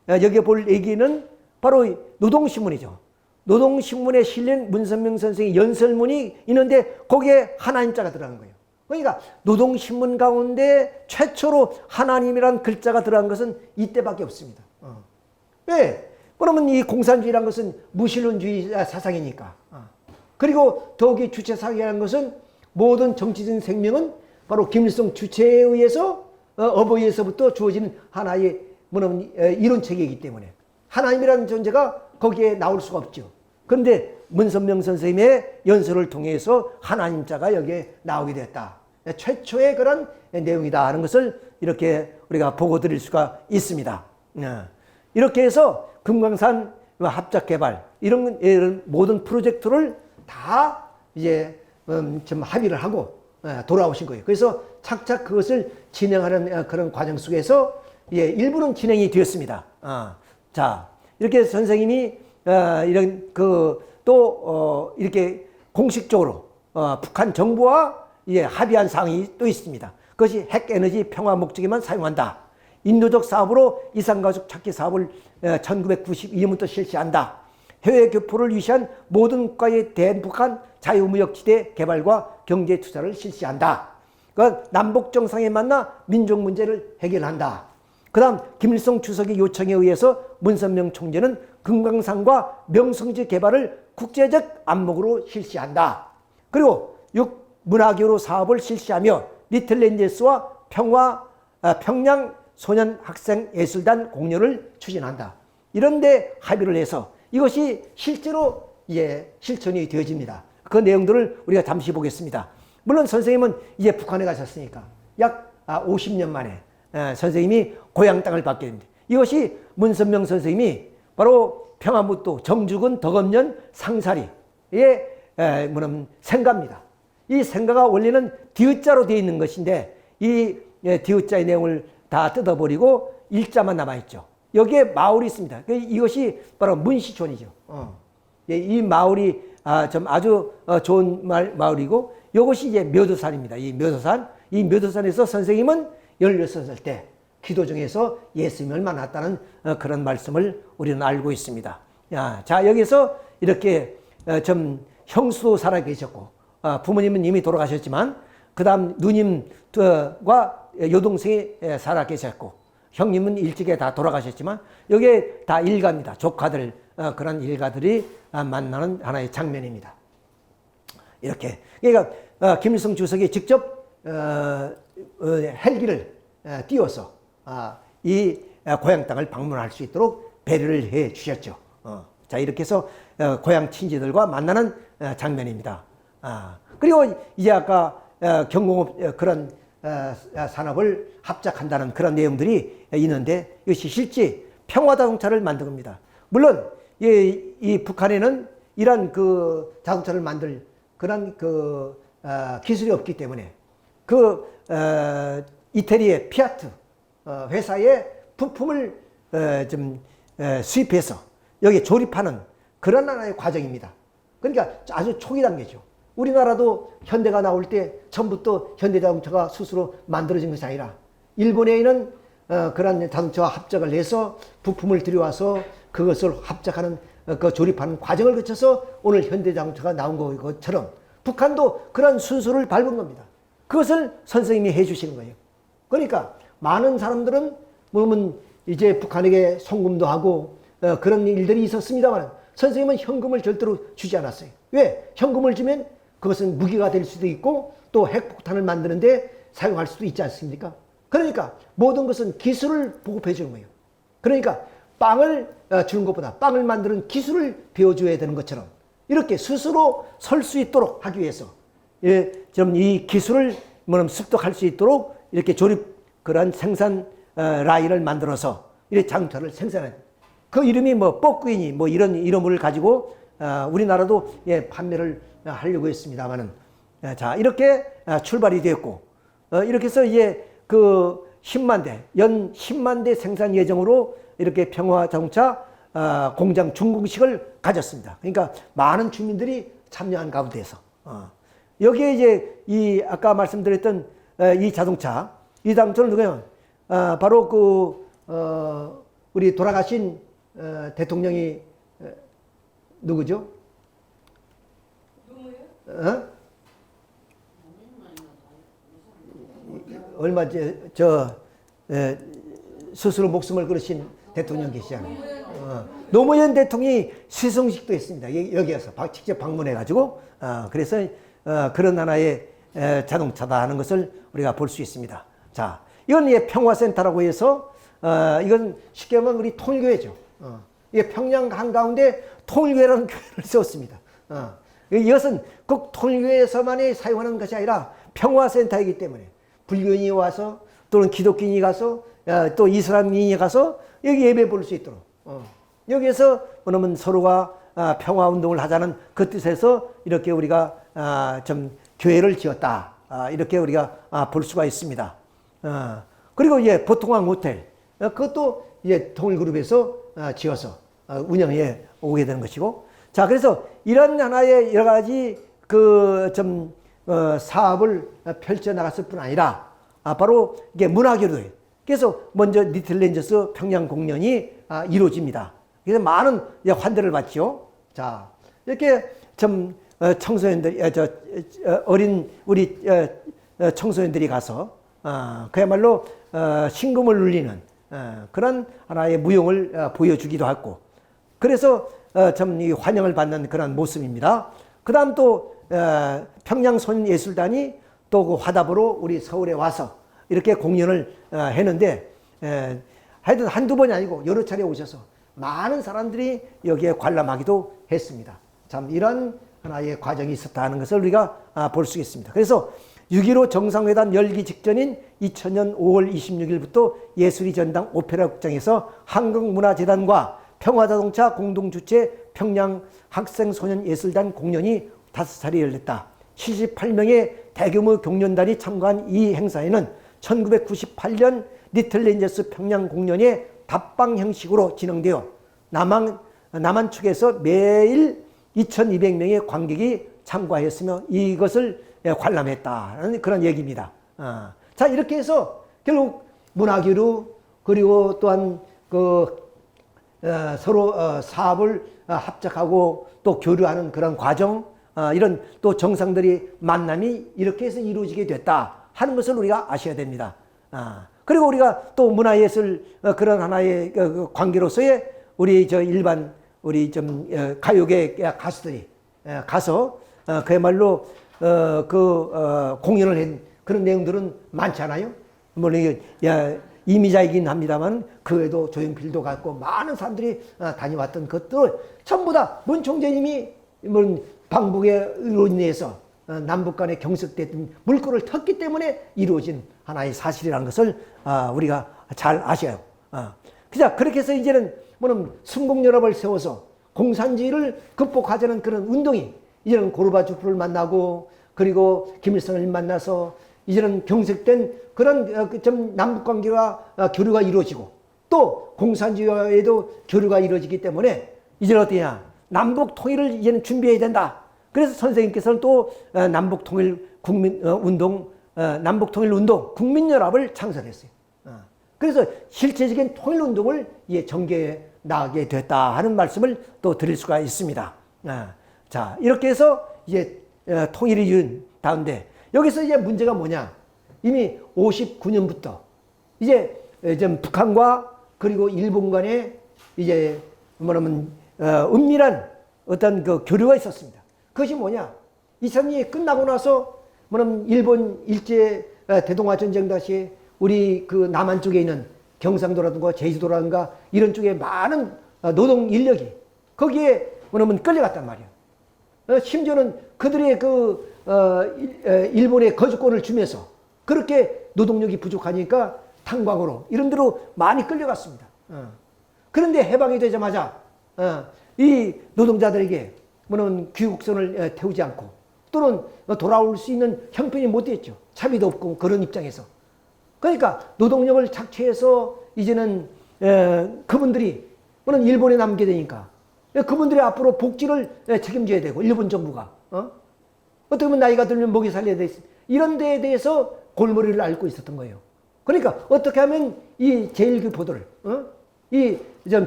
여기에 볼 얘기는 바로 노동신문이죠. 노동신문에 실린 문선명 선생의 연설문이 있는데 거기에 하나님자가 들어간 거예요. 그러니까 노동신문 가운데 최초로 하나님이란 글자가 들어간 것은 이때밖에 없습니다. 왜? 그러면 이 공산주의란 것은 무신론주의 사상이니까. 그리고 더욱이 주체사상이라는 것은 모든 정치적인 생명은 바로 김일성 주체에 의해서 어버이에서부터 주어지는 하나의 이론체계이기 때문에 하나님이라는 존재가 거기에 나올 수가 없죠. 그런데 문선명 선생님의 연설을 통해서 하나님자가 여기에 나오게 됐다. 최초의 그런 내용이다 하는 것을 이렇게 우리가 보고 드릴 수가 있습니다. 이렇게 해서 금강산 합작개발 이런 모든 프로젝트를 다 이제 좀 합의를 하고 돌아오신 거예요. 그래서 착착 그것을 진행하는 그런 과정 속에서 일부는 진행이 되었습니다. 자, 이렇게 선생님이 이런 또 이렇게 공식적으로 북한 정부와 합의한 사항이 또 있습니다. 그것이 핵에너지 평화 목적에만 사용한다. 인도적 사업으로 이산가족 찾기 사업을 1992년부터 실시한다. 해외 교포를 위시한 모든 국가의 대북한 자유무역지대 개발과 경제 투자를 실시한다. 그러니까 남북 정상에 만나 민족 문제를 해결한다. 그 다음 김일성 주석의 요청에 의해서 문선명 총재는 금강산과 명성지 개발을 국제적 안목으로 실시한다. 그리고 문화교류 사업을 실시하며 리틀랜드스와 평양 소년학생예술단 공연을 추진한다. 이런데 합의를 해서 이것이 실제로 실천이 되어집니다. 그 내용들을 우리가 잠시 보겠습니다. 물론 선생님은 이제 북한에 가셨으니까 약 50년 만에 선생님이 고향 땅을 받게 됩니다. 이것이 문선명 선생님이 바로 평안북도 정주군 덕엄면 상사리의 생가입니다. 이 생가가 원래는 디귿자로 되어 있는 것인데 이 디귿자의 내용을 다 뜯어버리고 일자만 남아있죠. 여기에 마을이 있습니다. 이것이 바로 문시촌이죠. 이 마을이 아주 좋은 마을이고 이것이 이제 묘도산입니다. 이 묘도산에서 선생님은 16살 때 기도 중에서 예수님을 만났다는 그런 말씀을 우리는 알고 있습니다. 자, 여기서 이렇게 좀 형수도 살아 계셨고 부모님은 이미 돌아가셨지만 그 다음 누님과 여동생이 살아 계셨고 형님은 일찍에 다 돌아가셨지만 여기에 다 일가입니다. 조카들 그런 일가들이 만나는 하나의 장면입니다. 이렇게 그러니까 김일성 주석이 직접 헬기를 띄워서 이 고향 땅을 방문할 수 있도록 배려를 해 주셨죠. 자, 이렇게 해서 고향 친지들과 만나는 장면입니다. 그리고 이제 아까 경공업 그런 산업을 합작한다는 그런 내용들이 있는데 이것이 실제 평화자동차를 만든 겁니다. 물론 이 북한에는 이런 그 자동차를 만들 그런 그 기술이 없기 때문에 그 이태리의 피아트 회사의 부품을 좀 수입해서 여기 조립하는 그런 하나의 과정입니다. 그러니까 아주 초기 단계죠. 우리나라도 현대가 나올 때 처음부터 현대자동차가 스스로 만들어진 것이 아니라 일본에 있는 그런 자동차와 합작을 해서 부품을 들여와서 그것을 합작하는 그 조립하는 과정을 거쳐서 오늘 현대자동차가 나온 것처럼 북한도 그런 순서를 밟은 겁니다. 그것을 선생님이 해주시는 거예요. 그러니까 많은 사람들은 물론 이제 북한에게 송금도 하고 그런 일들이 있었습니다만 선생님은 현금을 절대로 주지 않았어요. 왜? 현금을 주면 그것은 무기가 될 수도 있고 또 핵폭탄을 만드는데 사용할 수도 있지 않습니까? 그러니까 모든 것은 기술을 보급해 주는 거예요. 그러니까 빵을 주는 것보다 빵을 만드는 기술을 배워줘야 되는 것처럼 이렇게 스스로 설 수 있도록 하기 위해서 좀 이 기술을 습득할 수 있도록 이렇게 그런 생산 라인을 만들어서 이렇게 자동차를 생산해요. 그 이름이 뻐꾸이니 이런 이름을 가지고 우리나라도 판매를 하려고 했습니다만은 자 이렇게 출발이 되었고 이렇게 해서 그 10만 대, 연 10만 대 생산 예정으로 이렇게 평화자동차 공장 준공식을 가졌습니다. 그러니까 많은 주민들이 참여한 가운데에서 여기에 이 아까 말씀드렸던 이 자동차는 누구예요? 바로 우리 돌아가신 대통령이 누구죠? 누구요? 얼마 스스로 목숨을 걸으신 대통령 계시잖아요. 노무현 대통령이 시승식도 했습니다. 여기에서 직접 방문해가지고 그래서 그런 하나의 자동차다 하는 것을 우리가 볼 수 있습니다. 자, 이건 평화센터라고 해서 이건 쉽게 말하면 우리 통일교회죠. 이게 평양 한가운데 통일교회라는 교회를 세웠습니다. 이것은 꼭 통일교회에서만이 사용하는 것이 아니라 평화센터이기 때문에 불교인이 와서 또는 기독교인이 가서 또 이슬람인이 가서 여기 예배 볼 수 있도록 여기에서 뭐냐면 서로가 평화운동을 하자는 그 뜻에서 이렇게 우리가 좀 교회를 지었다 이렇게 우리가 볼 수가 있습니다. 그리고 보통항 호텔 그것도 통일그룹에서 지어서 운영해 오게 되는 것이고 자 그래서 이런 하나의 여러 가지 사업을 펼쳐 나갔을 뿐 아니라 바로 이게 문화교류예요. 그래서 먼저 리틀렌저스 평양 공연이 이루어집니다. 그래서 많은 환대를 받죠. 자 이렇게 청소년들이 어린 우리 청소년들이 가서 그야말로 신금을 울리는 그런 하나의 무용을 보여주기도 하고 그래서 참 환영을 받는 그런 모습입니다. 그 다음 또 평양소년예술단이 또 그 화답으로 우리 서울에 와서 이렇게 공연을 했는데 하여튼 한두 번이 아니고 여러 차례 오셔서 많은 사람들이 여기에 관람하기도 했습니다. 참 이런 하나의 과정이 있었다는 것을 우리가 볼 수 있습니다. 그래서 6.15 정상회담 열기 직전인 2000년 5월 26일부터 예술이 전당 오페라 극장에서 한국문화재단과 평화자동차 공동주최 평양 학생소년예술단 공연이 5차례 열렸다. 78명의 대규모 경연단이 참가한 이 행사에는 1998년 리틀렌저스 평양 공연의 답방 형식으로 진행되어 남한 측에서 매일 2200명의 관객이 참가했으며 이것을 관람했다는 그런 얘기입니다. 자 이렇게 해서 결국 문화교류 그리고 또한 서로 사업을 합작하고 또 교류하는 그런 과정 이런 또 정상들이 만남이 이렇게 해서 이루어지게 됐다 하는 것을 우리가 아셔야 됩니다. 그리고 우리가 또 문화예술 그런 하나의 관계로서의 우리 일반 우리 가요계 가수들이 가서 그야말로 공연을 한 그런 내용들은 많잖아요. 물론 이미자이긴 합니다만 그 외에도 조용필도 갔고 많은 사람들이 다녀왔던 것들 전부 다 문 총재님이 방북으로 인해서 남북 간에 경색됐던 물꼬를 텄기 때문에 이루어진 하나의 사실이라는 것을 우리가 잘 아셔요. 그렇게 해서 이제는 순국연합을 세워서 공산주의를 극복하자는 그런 운동이 이제는 고르바초프를 만나고 그리고 김일성을 만나서 이제는 경색된 그런 남북관계와 교류가 이루어지고 또 공산주의와에도 교류가 이루어지기 때문에 이제는 어떠냐 남북 통일을 이제는 준비해야 된다. 그래서 선생님께서는 또 남북통일 운동 국민연합을 창설했어요. 그래서 실제적인 통일운동을 전개해 나가게 됐다 하는 말씀을 또 드릴 수가 있습니다. 자, 이렇게 해서 이제 통일이 이룬 다음에 여기서 이제 문제가 뭐냐? 이미 59년부터 이제 좀 북한과 그리고 일본 간에 이제 뭐냐면 은밀한 어떤 그 교류가 있었습니다. 그것이 뭐냐? 2차전이 끝나고 나서 뭐냐면 일본 일제 대동아 전쟁 당시에 우리 그 남한 쪽에 있는 경상도라든가 제주도라든가 이런 쪽에 많은 노동 인력이 거기에 뭐냐면 끌려갔단 말이야. 심지어는 그들의 그 일본의 거주권을 주면서 그렇게 노동력이 부족하니까 탄광으로 이런 데로 많이 끌려갔습니다. 그런데 해방이 되자마자 이 노동자들에게 뭐는 귀국선을 태우지 않고 또는 돌아올 수 있는 형편이 못 됐죠. 차비도 없고 그런 입장에서. 그러니까 노동력을 착취해서 이제는 그분들이 뭐는 일본에 남게 되니까 그분들이 앞으로 복지를 책임져야 되고 일본 정부가 어떻게 보면 나이가 들면 먹이 살려야 돼 이런 데에 대해서 골머리를 앓고 있었던 거예요. 그러니까 어떻게 하면 이 제1교포들을 이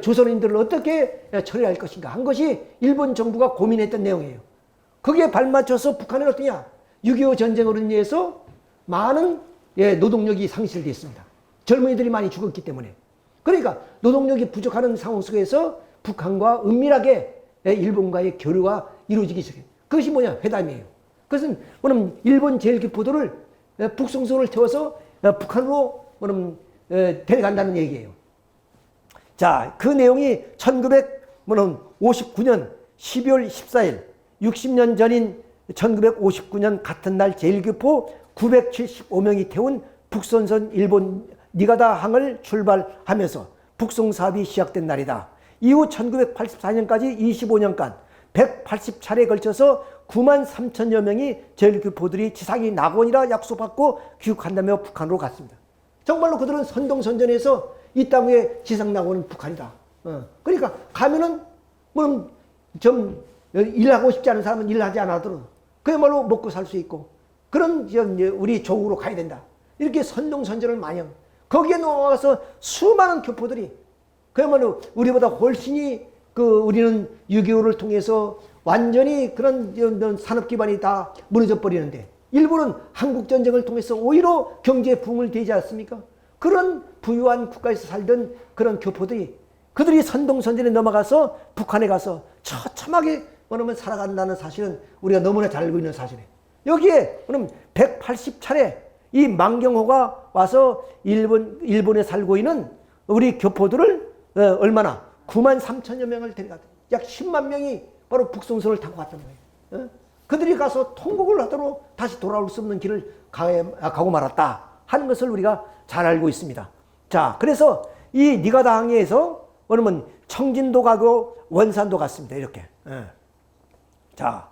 조선인들을 어떻게 처리할 것인가 한 것이 일본 정부가 고민했던 내용이에요. 거기에 발맞춰서 북한은 어떠냐? 6.25 전쟁으로 인해서 많은 노동력이 상실되어 있습니다. 젊은이들이 많이 죽었기 때문에. 그러니까 노동력이 부족한 상황 속에서 북한과 은밀하게 일본과의 교류가 이루어지기 시작해요. 그것이 뭐냐? 회담이에요. 그것은 뭐냐면 일본 제1교포들을 북송선을 태워서 북한으로 뭐냐면 데려간다는 얘기예요. 자, 그 내용이 1959년 12월 14일 60년 전인 1959년 같은 날 제1교포 975명이 태운 북선선 일본 니가다 항을 출발하면서 북송 사업이 시작된 날이다. 이후 1984년까지 25년간 180차례에 걸쳐서 9만 3천여 명이 제1교포들이 지상이 낙원이라 약속받고 귀국한다며 북한으로 갔습니다. 정말로 그들은 선동선전에서 이 땅의 지상 낙원은 북한이다. 그러니까 가면은 뭐 좀 일하고 싶지 않은 사람은 일하지 않아도 그야말로 먹고 살 수 있고 그런 우리 조국으로 가야 된다. 이렇게 선동선전을 많이 합니다. 거기에 나와서 수많은 교포들이 그야말로 우리보다 훨씬히 우리는 6.25를 통해서 완전히 그런 산업 기반이 다 무너져 버리는데 일본은 한국전쟁을 통해서 오히려 경제 붐을 되지 않습니까? 그런 부유한 국가에서 살던 그런 교포들이 그들이 선동선전에 넘어가서 북한에 가서 처참하게 뭐냐면 살아간다는 사실은 우리가 너무나 잘 알고 있는 사실이에요. 여기에 그럼 180차례 이 만경호가 와서 일본에 살고 있는 우리 교포들을 얼마나 9만 3천여 명을 데려갔다. 약 10만 명이 바로 북송선을 타고 갔던 거예요. 그들이 가서 통곡을 하도록 다시 돌아올 수 없는 길을 가고 말았다 하는 것을 우리가 잘 알고 있습니다. 자, 그래서 이 니가다 항에서 그러면 청진도 가고 원산도 갔습니다. 이렇게. 자,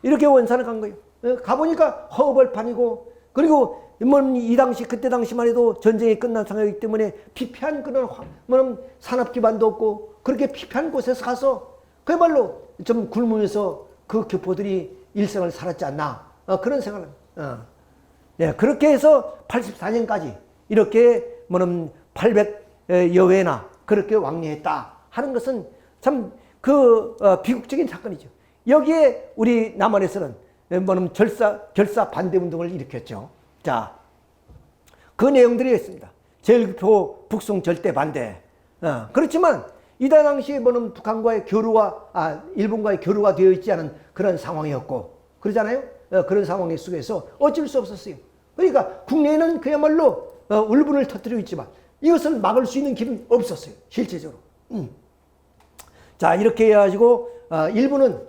이렇게 원산을 간 거예요. 가보니까 허벌판이고 그리고 이 당시 그때 당시만 해도 전쟁이 끝난 상황이기 때문에 피폐한 그런 산업 기반도 없고 그렇게 피폐한 곳에서 가서 그야말로 좀 굶으면서 그 교포들이 일생을 살았지 않나 그런 생각을 네, 그렇게 해서 84년까지 이렇게 800여 회나 그렇게 왕래했다 하는 것은 참 비극적인 사건이죠. 여기에 우리 남한에서는 결사 반대 운동을 일으켰죠. 자, 그 내용들이 있습니다. 제1교포 북송 절대 반대. 그렇지만 이때 당시에 북한과의 교류가 일본과의 교류가 되어 있지 않은 그런 상황이었고 그러잖아요. 그런 상황 속에서 어쩔 수 없었어요. 그러니까 국내에는 그야말로 울분을 터뜨리고 있지만 이것을 막을 수 있는 길은 없었어요. 실제적으로. 자, 이렇게 해가지고 일본은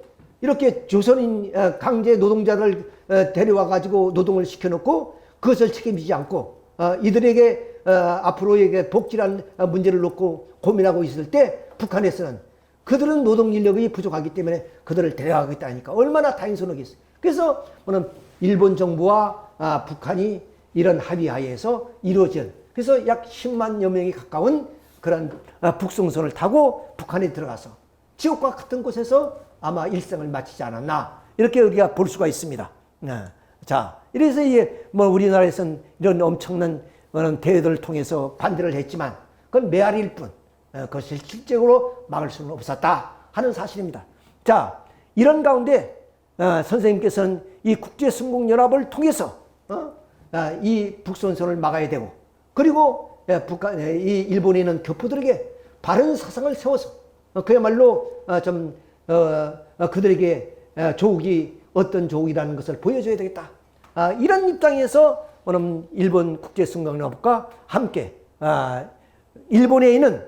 이렇게 조선인 강제 노동자를 데려와 가지고 노동을 시켜놓고 그것을 책임지지 않고 이들에게 앞으로에게 복지란 문제를 놓고 고민하고 있을 때 북한에서는 그들은 노동 인력이 부족하기 때문에 그들을 데려가겠다니까 얼마나 다행스럽겠어요. 그래서 일본 정부와 북한이 이런 합의하에서 이루어진 그래서 약 10만여 명이 가까운 그런 북송선을 타고 북한에 들어가서 지옥과 같은 곳에서 아마 일생을 마치지 않았나 이렇게 우리가 볼 수가 있습니다. 자, 이래서 우리나라에서는 이런 엄청난 대회들을 통해서 반대를 했지만 그건 메아리일 뿐 그것을 실제로 막을 수는 없었다 하는 사실입니다. 자, 이런 가운데 선생님께서는 이 국제성공연합을 통해서 이 북선선을 막아야 되고, 그리고 이 일본에 있는 교포들에게 바른 사상을 세워서 그야말로 좀 그들에게 조국이 어떤 조국이라는 것을 보여줘야 되겠다. 이런 입장에서 오늘 일본 국제성공연합과 함께 일본에 있는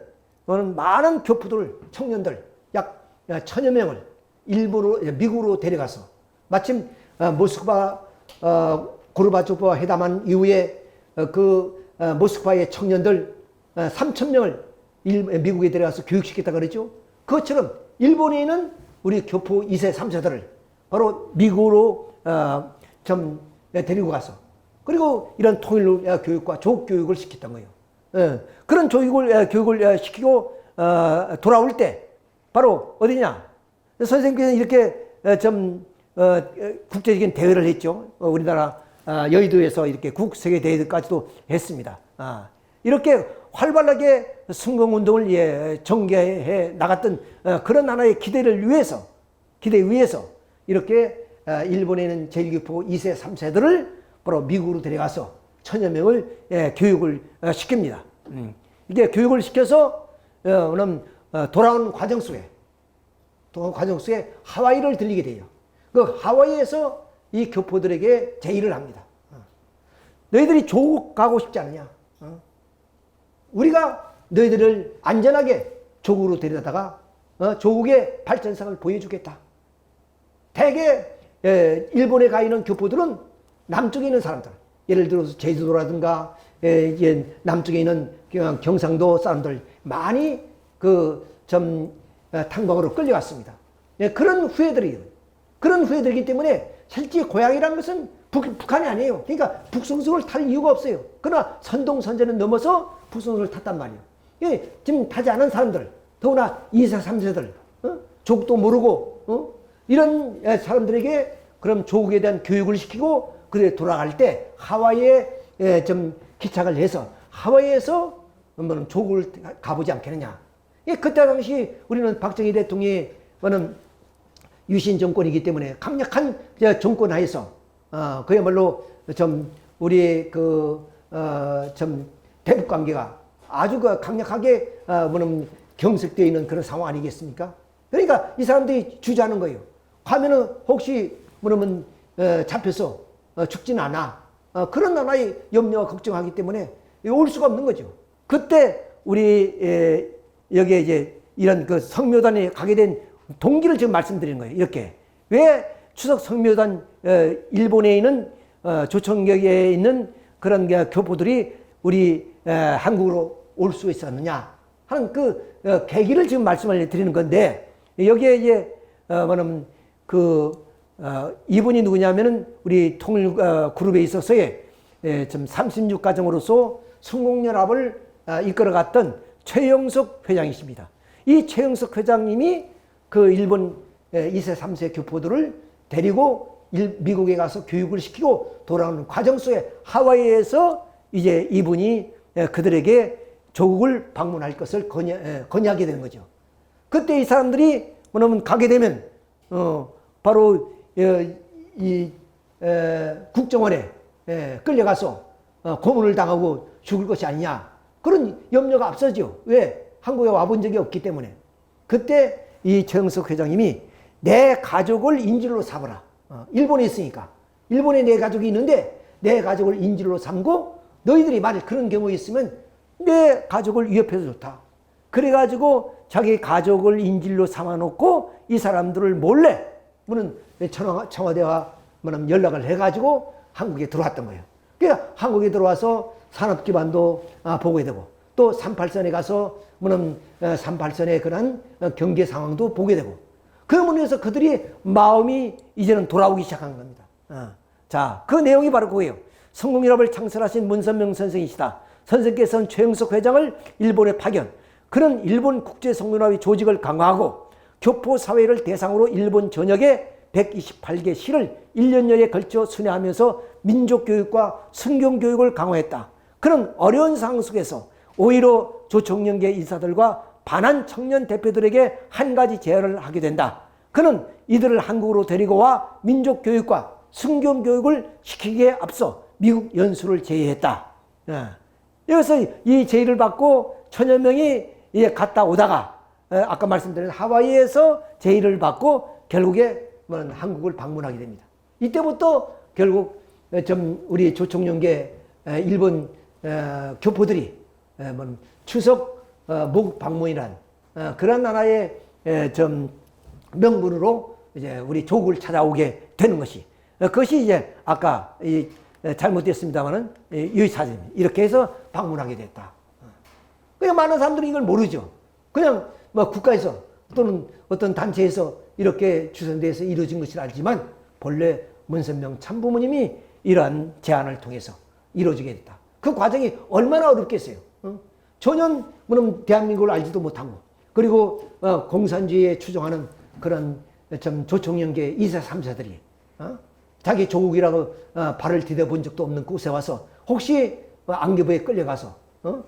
많은 교포들, 청년들 약 1000여 명을 미국으로 데려가서 마침 모스크바 고르바초프와 회담한 이후에 그 모스크바의 청년들 3000명을 미국에 데려가서 교육시켰다 그랬죠. 그것처럼 일본에 있는 우리 교포 2세, 3세들을 바로 미국으로 좀 데리고 가서, 그리고 이런 통일 교육과 조국 교육을 시켰던 거예요. 그런 교육을 시키고 돌아올 때 바로 어디냐? 선생님께서 이렇게 좀 국제적인 대회를 했죠. 우리나라 여의도에서 이렇게 국세계 대회까지도 했습니다. 이렇게 활발하게 승공운동을 전개해 나갔던 그런 하나의 기대 위해서 이렇게 일본에 있는 제1교포 2세, 3세들을 바로 미국으로 데려가서 1000여 명을 교육을 시킵니다. 이게 교육을 시켜서 돌아오는 과정 속에 하와이를 들리게 돼요. 그 하와이에서 이 교포들에게 제의를 합니다. 너희들이 조국 가고 싶지 않느냐? 우리가 너희들을 안전하게 조국으로 데려다가 조국의 발전상을 보여주겠다. 대개 일본에 가 있는 교포들은 남쪽에 있는 사람들, 예를 들어서 제주도라든가 남쪽에 있는 경상도 사람들 많이 탕방으로 끌려갔습니다. 그런 후예들이기 때문에 실제 고향이라는 것은 북한이 아니에요. 그러니까 북송선을 탈 이유가 없어요. 그러나 선동선제는 넘어서 북송선을 탔단 말이에요. 지금 타지 않은 사람들, 더구나 2세, 3세들, 조국도 모르고 이런 사람들에게 그럼 조국에 대한 교육을 시키고 그래 돌아갈 때 하와이에 좀 기착을 해서 하와이에서 조국을 가보지 않겠느냐. 그때 당시 우리는 박정희 대통령이 유신 정권이기 때문에 강력한 정권 하에서 그야말로 좀 우리 좀 대북 관계가 아주 강력하게 경색되어 있는 그런 상황 아니겠습니까? 그러니까 이 사람들이 주저하는 거예요. 가면은 혹시 잡혀서 죽지는 않아. 그런 하나의 염려와 걱정하기 때문에 올 수가 없는 거죠. 그때 우리 여기에 이제 이런 그 성묘단에 가게 된 동기를 지금 말씀드리는 거예요. 이렇게 왜 추석 성묘단 일본에 있는 조청역에 있는 그런 교포들이 우리 한국으로 올 수 있었느냐 하는 그 계기를 지금 말씀을 드리는 건데, 여기에 이제 이분이 누구냐면은 우리 통일 그룹에 있어서의 좀 36가정으로서 성공연합을 이끌어갔던 최영석 회장이십니다. 이 최영석 회장님이 그 일본 2세, 3세 교포들을 데리고 미국에 가서 교육을 시키고 돌아오는 과정 속에 하와이에서 이제 이분이 그들에게 조국을 방문할 것을 건의하게 되는 거죠. 그때 이 사람들이 가게 되면 바로 이 국정원에 끌려가서 고문을 당하고 죽을 것이 아니냐, 그런 염려가 앞서죠. 왜? 한국에 와본 적이 없기 때문에. 그때 이 최영석 회장님이 내 가족을 인질로 삼으라. 일본에 있으니까. 일본에 내 가족이 있는데 내 가족을 인질로 삼고 너희들이 만약 그런 경우에 있으면 내 가족을 위협해서 좋다. 그래가지고 자기 가족을 인질로 삼아놓고 이 사람들을 몰래 청와대와 연락을 해가지고 한국에 들어왔던 거예요. 그러니까 한국에 들어와서 산업기반도 보게 되고 또 38선에 가서 38선의 그런 경제 상황도 보게 되고, 그러므로 해서 그들이 마음이 이제는 돌아오기 시작한 겁니다. 자, 그 내용이 바로 그거예요. 성공연합을 창설하신 문선명 선생이시다. 선생께서는 최영석 회장을 일본에 파견, 그런 일본 국제성공연합의 조직을 강화하고 교포 사회를 대상으로 일본 전역에 128개 시를 1년여에 걸쳐 순회하면서 민족교육과 성경교육을 강화했다. 그런 어려운 상황 속에서 오히려 조총련계 인사들과 반한 청년 대표들에게 한 가지 제안을 하게 된다. 그는 이들을 한국으로 데리고 와 민족교육과 순교교육을 시키기에 앞서 미국 연수를 제의했다. 여기서 이 제의를 받고 천여 명이 갔다 오다가 아까 말씀드린 하와이에서 제의를 받고 결국에 한국을 방문하게 됩니다. 이때부터 결국 우리 조총련계 일본 교포들이 추석 모국 방문이란 그런 나라의 명분으로 이제 우리 조국을 찾아오게 되는 것이 그것이 이제 아까 잘못됐습니다만은 이 사진입니다. 이렇게 해서 방문하게 됐다. 그냥 많은 사람들이 이걸 모르죠. 그냥 국가에서 또는 어떤 단체에서 이렇게 주선돼서 이루어진 것을 알지만 본래 문선명 참부모님이 이러한 제안을 통해서 이루어지게 됐다. 그 과정이 얼마나 어렵겠어요. 전혀 대한민국을 알지도 못하고 그리고 공산주의에 추종하는 그런 조총련계 2세 3세들이 자기 조국이라고 발을 디뎌본 적도 없는 곳에 와서 혹시 안개부에 끌려가서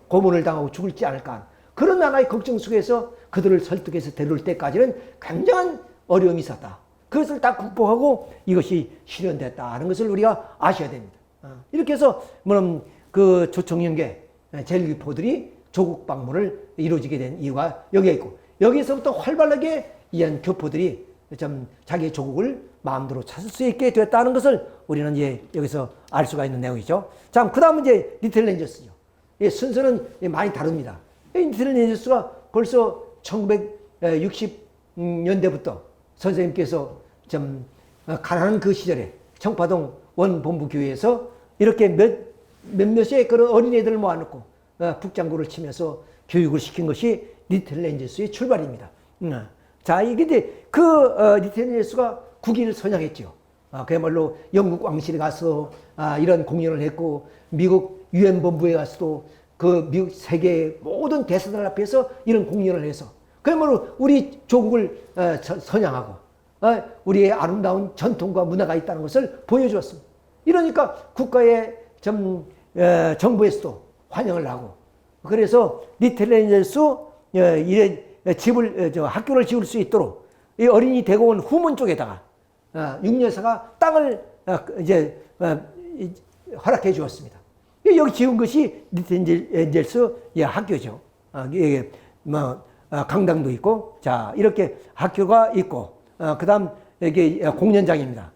고문을 당하고 죽을지 않을까 그런 하나의 걱정 속에서 그들을 설득해서 데려올 때까지는 굉장한 어려움이 있었다. 그것을 다 극복하고 이것이 실현됐다는 것을 우리가 아셔야 됩니다. 이렇게 해서 그 조총련계 제1교포들이 조국 방문을 이루어지게 된 이유가 여기에 있고 여기서부터 활발하게 이한 교포들이 자기의 조국을 마음대로 찾을 수 있게 됐다는 것을 우리는 이제 여기서 알 수가 있는 내용이죠. 자, 그 다음은 이제 리틀 렌저스죠. 순서는 많이 다릅니다. 리틀 렌저스가 벌써 1960년대부터 선생님께서 가난한 그 시절에 청파동 원본부교회에서 이렇게 몇몇의 그런 어린애들을 모아놓고 북장구를 치면서 교육을 시킨 것이 리틀 렌저스의 출발입니다. 자, 이게 그 리틀 렌저스가 국위를 선양했죠. 그야말로 영국 왕실에 가서 이런 공연을 했고 미국 유엔 본부에 가서도 그 미국 세계 모든 대사들 앞에서 이런 공연을 해서 그야말로 우리 조국을 선양하고 우리의 아름다운 전통과 문화가 있다는 것을 보여주었습니다. 이러니까 국가의 정부에서도 환영을 하고 그래서 리틀 렌저스 학교를 지을 수 있도록 이 어린이 대공원 후문 쪽에다가 육여사가 땅을 이제 허락해 주었습니다. 여기 지은 것이 리틀 렌저스 학교죠. 이게 강당도 있고 자 이렇게 학교가 있고 그다음 이게 공연장입니다.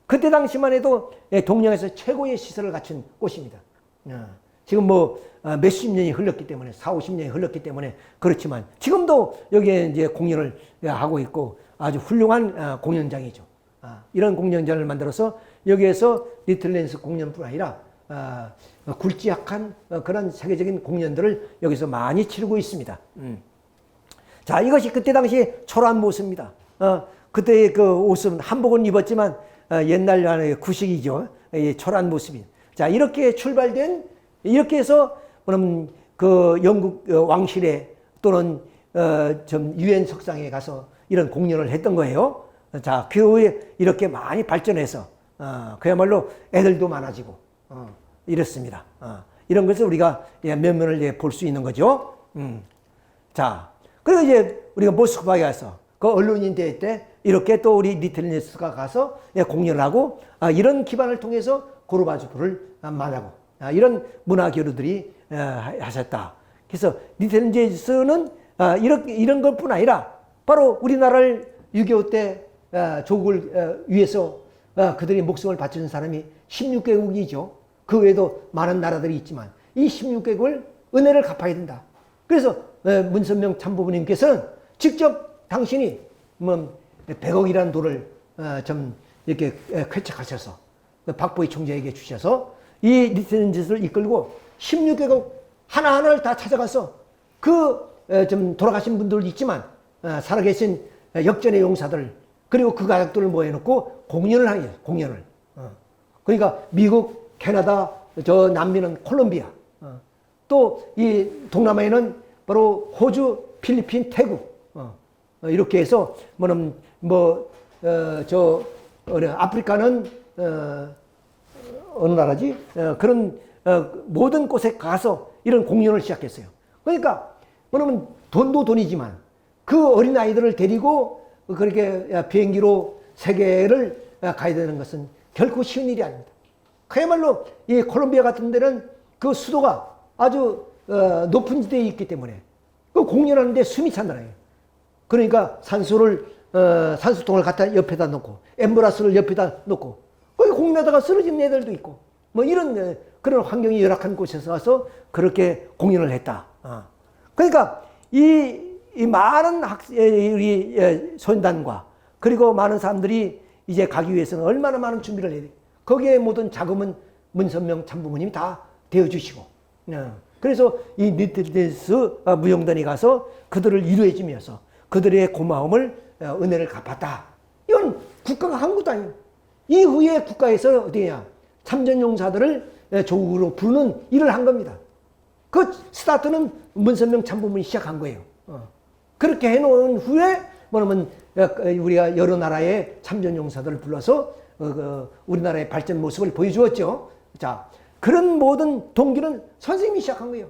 그때 당시만 해도 동양에서 최고의 시설을 갖춘 곳입니다. 지금 몇십 년이 흘렀기 때문에 40-50년이 흘렀기 때문에 그렇지만 지금도 여기에 이제 공연을 하고 있고 아주 훌륭한 공연장이죠. 이런 공연장을 만들어서 여기에서 리틀 렌저스 공연뿐 아니라 굵직한 그런 세계적인 공연들을 여기서 많이 치르고 있습니다. 자, 이것이 그때 당시 초라한 모습입니다. 그때 그 옷은 한복은 입었지만 옛날 구식이죠. 초라한 모습입니다. 자, 이렇게 출발된 이렇게 해서 그 영국 왕실에 또는 유엔 석상에 가서 이런 공연을 했던 거예요. 자, 그 후에 이렇게 많이 발전해서 그야말로 애들도 많아지고 이렇습니다. 이런 것을 우리가 면면을 볼 수 있는 거죠. 자, 그리고 이제 우리가 모스크바에 가서 그 언론인 대회 때 이렇게 또 우리 리틀 렌저스가 가서 공연을 하고 이런 기반을 통해서 고르바초프를 만나고 이런 문화 교류들이 하셨다. 그래서 리틀 렌저스는 이런 것뿐 아니라 바로 우리나라를 6.25 때 조국을 위해서 그들이 목숨을 바치는 사람이 16개국이죠. 그 외에도 많은 나라들이 있지만 이 16개국을 은혜를 갚아야 된다. 그래서 문선명 참부모님께서는 직접 당신이 100억이라는 돈을 좀 이렇게 쾌척하셔서 박보희 총재에게 주셔서 이 리틀 렌저스를 이끌고 16개국 하나하나를 다 찾아가서 좀 돌아가신 분들도 있지만 살아계신 역전의 용사들 그리고 그 가족들을 모여놓고 공연을 하는 공연을. 그러니까 미국, 캐나다, 저 남미는 콜롬비아, 또 이 동남아에는 바로 호주, 필리핀, 태국 이렇게 해서 아프리카는 어느 나라지? 그런 모든 곳에 가서 이런 공연을 시작했어요. 그러니까 그러면 돈도 돈이지만 그 어린 아이들을 데리고 그렇게 비행기로 세계를 가야 되는 것은 결코 쉬운 일이 아닙니다. 그야말로 이 콜롬비아 같은 데는 그 수도가 아주 높은 지대에 있기 때문에 그 공연하는데 숨이 찬다라요. 그러니까 산소통을 갖다 옆에다 놓고 앰뷸런스를 옆에다 놓고 거기 공연하다가 쓰러진 애들도 있고 뭐 이런 그런 환경이 열악한 곳에서 와서 그렇게 공연을 했다. 그러니까 이 많은 우리 손단과 그리고 많은 사람들이 이제 가기 위해서는 얼마나 많은 준비를 해야 돼. 거기에 모든 자금은 문선명 참부모님이 다 대어주시고 그래서 이 니트리스 무용단이 가서 그들을 위로해 주면서 그들의 고마움을 은혜를 갚았다. 이건 국가가 한 것도 아니에요. 이후에 국가에서 어디냐 참전용사들을 조국으로 부르는 일을 한 겁니다. 그 스타트는 문선명 참부모님이 시작한 거예요. 그렇게 해놓은 후에 뭐냐면 우리가 여러 나라의 참전용사들을 불러서 우리나라의 발전 모습을 보여주었죠. 자, 그런 모든 동기는 선생님이 시작한 거예요.